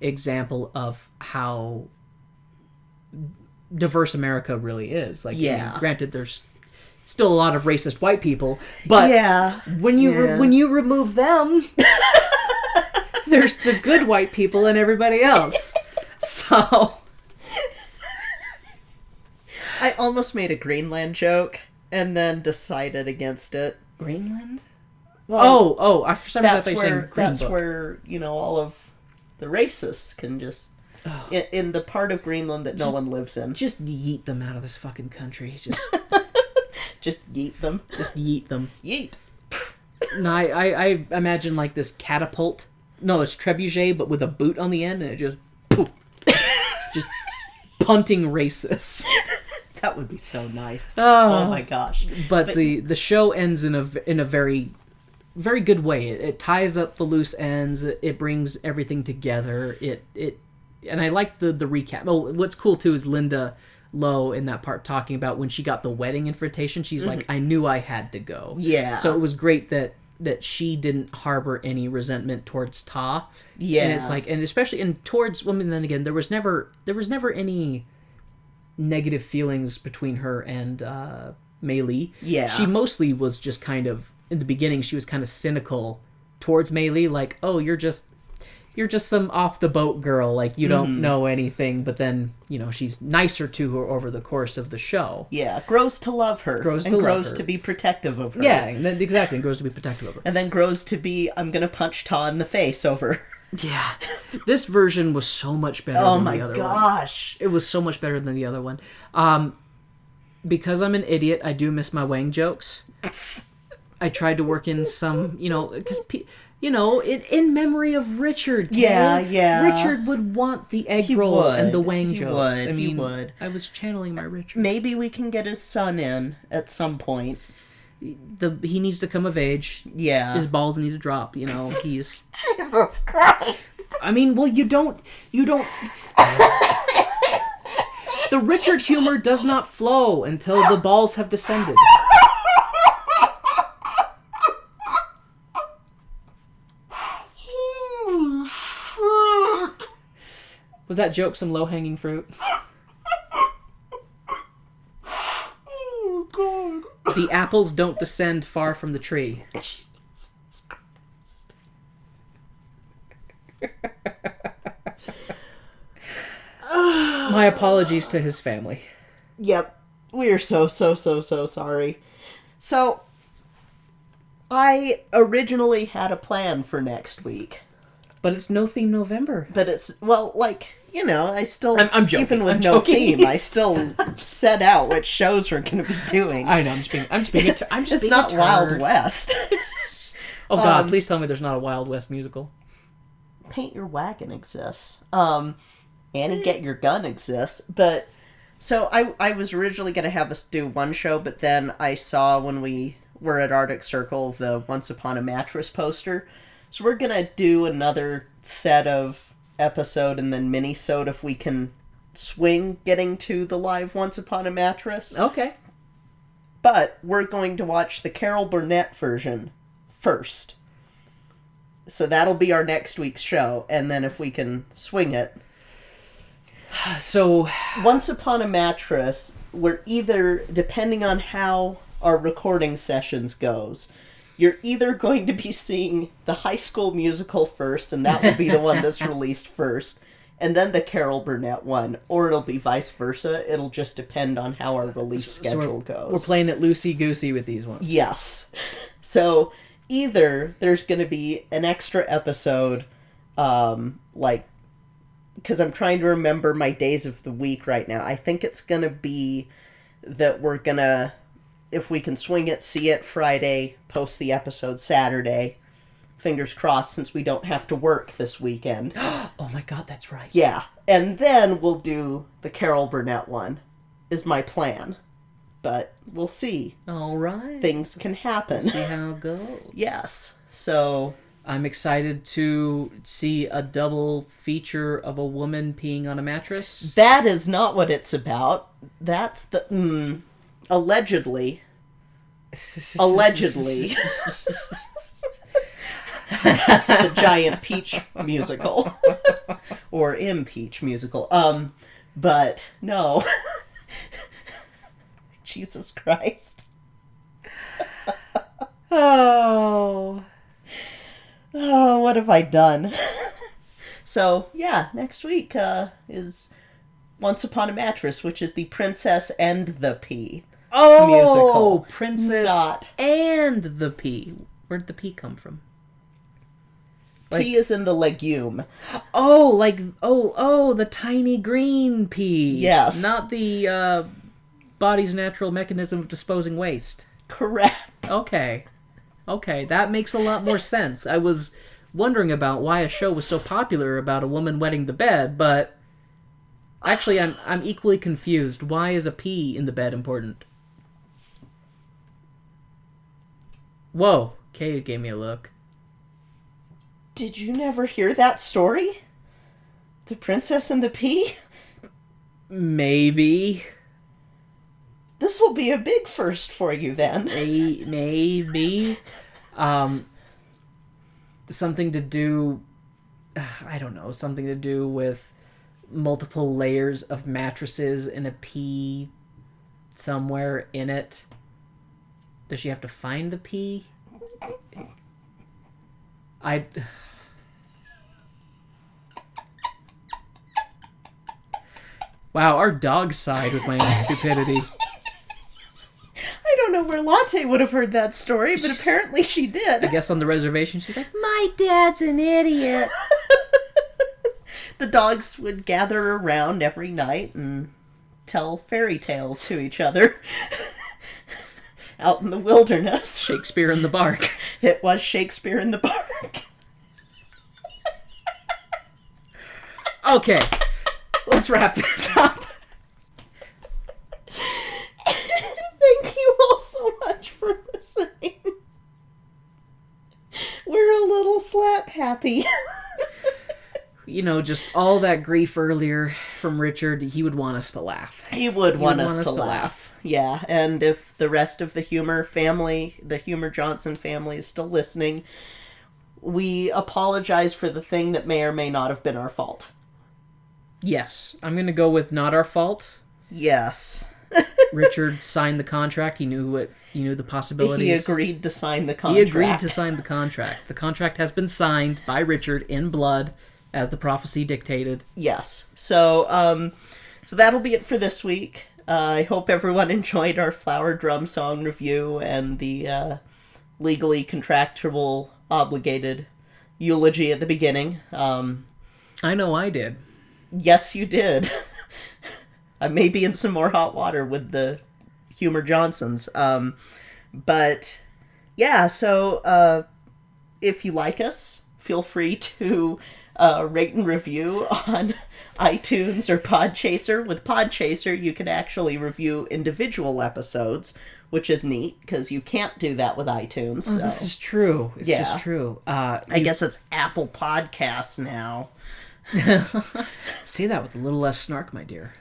example of how diverse America really is. Like, granted, there's still a lot of racist white people, but when you remove them, there's the good white people and everybody else. So I almost made a Greenland joke and then decided against it. Greenland? Well, for some reason I thought you were saying Green that's Book. where all of the racists can just in the part of Greenland that no one lives in. Just yeet them out of this fucking country. Just yeet them. Just yeet them. Yeet. No, I imagine like this catapult. No, it's trebuchet, but with a boot on the end, and it just just punting racists. That would be so nice. Oh my gosh! But the show ends in a very, very good way. It ties up the loose ends. It brings everything together. And I like the recap. Oh, what's cool too is Linda Lowe in that part talking about when she got the wedding invitation. She's like, I knew I had to go. Yeah. So it was great that she didn't harbor any resentment towards Ta. Yeah. And it's like, and especially towards women. Then again, there was never any negative feelings between her and Mei-li. Yeah. She mostly was just kind of, in the beginning, she was kind of cynical towards Mei-li, like, oh, you're just some off the boat girl, like you don't know anything. But then, she's nicer to her over the course of the show. Yeah, grows to love her. Grows to be protective of her. Yeah, exactly, grows to be protective of her. And then grows to be, I'm gonna punch Ta in the face over. Yeah. This version was so much better than the other one. Oh my gosh. It was so much better than the other one. Because I'm an idiot, I do miss my Wang jokes. I tried to work in some, because, in memory of Richard. Yeah. Richard would want the egg roll and the Wang jokes. He would. I was channeling my Richard. Maybe we can get his son in at some point. He needs to come of age. Yeah. His balls need to drop, he's... Jesus Christ. I mean, well, you don't... The Richard humor does not flow until the balls have descended. Was that joke some low-hanging fruit? Oh, God. The apples don't descend far from the tree. Jesus Christ. My apologies to his family. Yep. We're so sorry. So, I originally had a plan for next week. But it's No Theme November. But it's, you know, I still, I'm joking. even with I'm no joking. theme, I still set out which shows we're going to be doing. I know. I'm just being. It's not Wild West. Oh God! Please tell me there's not a Wild West musical. Paint Your Wagon exists. Annie Get Your Gun exists. But, so I was originally going to have us do one show, but then I saw when we were at Arctic Circle the Once Upon a Mattress poster. So we're going to do another set of episode and then mini-sode if we can swing getting to the live Once Upon a Mattress. Okay. But we're going to watch the Carol Burnett version first. So that'll be our next week's show, and then if we can swing it. So, Once Upon a Mattress, we're either, depending on how our recording sessions goes, you're either going to be seeing the High School Musical first, and that will be the one that's released first, and then the Carol Burnett one, or it'll be vice versa. It'll just depend on how our release schedule goes. We're playing it loosey-goosey with these ones. Yes. So, either there's going to be an extra episode, because I'm trying to remember my days of the week right now. I think it's going to be that we're going to, if we can swing it, see it Friday, post the episode Saturday. Fingers crossed, since we don't have to work this weekend. Oh my God, that's right. Yeah. And then we'll do the Carol Burnett one, is my plan. But we'll see. All right. Things can happen. See how it goes. Yes. So I'm excited to see a double feature of a woman peeing on a mattress. that is not what it's about. That's the allegedly. Allegedly. That's the Giant Peach musical. Or Impeach musical. But no. Jesus Christ. Oh, what have I done? So, yeah, next week is Once Upon a Mattress, which is the Princess and the Pea musical. Princess Not. and the pea. Where'd the pea come from? Pea is in the legume. Oh, the tiny green pea. Yes. Not the body's natural mechanism of disposing waste. Correct. Okay, that makes a lot more sense. I was wondering about why a show was so popular about a woman wetting the bed, but actually I'm equally confused. Why is a pee in the bed important? Whoa, Kay gave me a look. Did you never hear that story? The Princess and the Pea? Maybe. This'll be a big first for you then. Maybe. Something to do... I don't know. Something to do with multiple layers of mattresses and a pea somewhere in it. Does she have to find the pea? Wow, our dog sighed with my own stupidity. I don't know where Latte would have heard that story, but apparently she did. I guess on the reservation she's like, my dad's an idiot. The dogs would gather around every night and tell fairy tales to each other. Out in the wilderness. Shakespeare in the Bark. It was Shakespeare in the Bark. Okay, let's wrap this up. Thank you all so much for listening. We're a little slap happy. You know, just all that grief earlier from Richard, he would want us to laugh. He would want us to laugh. Yeah, and if the rest of the Humor family, the Humor Johnson family, is still listening, we apologize for the thing that may or may not have been our fault. Yes, I'm going to go with not our fault. Yes. Richard signed the contract. He knew the possibilities. He agreed to sign the contract. He agreed to sign the contract. The contract has been signed by Richard in blood, as the prophecy dictated. Yes. So, so that'll be it for this week. I hope everyone enjoyed our Flower Drum Song review and the legally contractual obligated eulogy at the beginning. I know I did. Yes, you did. I may be in some more hot water with the Humor Johnsons. But yeah, so if you like us, feel free to rate and review on iTunes or Podchaser. With Podchaser, you can actually review individual episodes, which is neat because you can't do that with iTunes. Oh, this is true. It's just true. I guess it's Apple Podcasts now. Say that with a little less snark, my dear.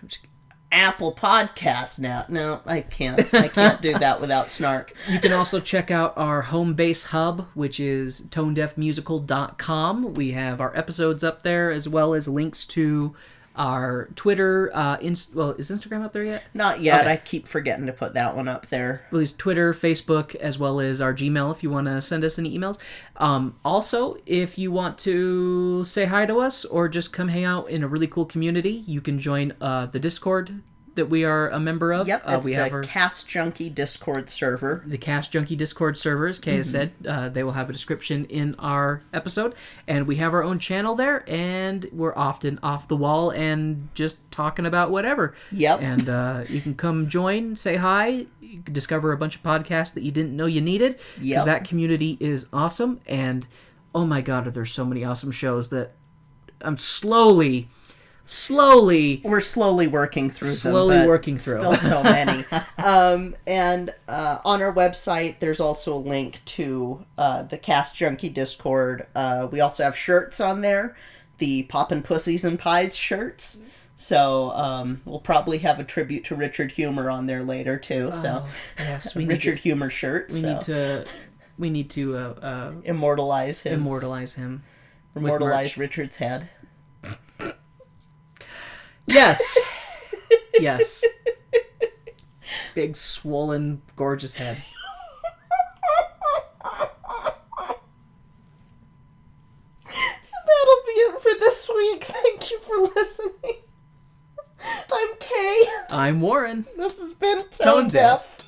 Apple Podcasts now. No, I can't. I can't do that without snark. You can also check out our home base hub, which is tonedeafmusical.com. We have our episodes up there, as well as links to our Twitter. Is Instagram up there yet? Not yet. Okay. I keep forgetting to put that one up there. Well, it's Twitter, Facebook, as well as our Gmail if you want to send us any emails. Also, if you want to say hi to us or just come hang out in a really cool community, you can join the Discord that we are a member of. Yep, it's we the have our Cast Junkie Discord server. The Cast Junkie Discord server, as Kay has said. They will have a description in our episode. And we have our own channel there, and we're often off the wall and just talking about whatever. Yep. And you can come join, say hi, you can discover a bunch of podcasts that you didn't know you needed. Because Yep. that community is awesome. And, oh my god, are there so many awesome shows that I'm slowly we're slowly working through still so many. And on our website there's also a link to the Cast Junkie Discord. We also have shirts on there, the Poppin' Pussies and Pies shirts. So we'll probably have a tribute to Richard Humor on there later too. So yes, Richard Humor shirts. We need to immortalize him. Immortalize Richard's head. Yes. Yes. Big, swollen, gorgeous head. So that'll be it for this week. Thank you for listening. I'm Kay. I'm Warren. This has been Tone Deaf.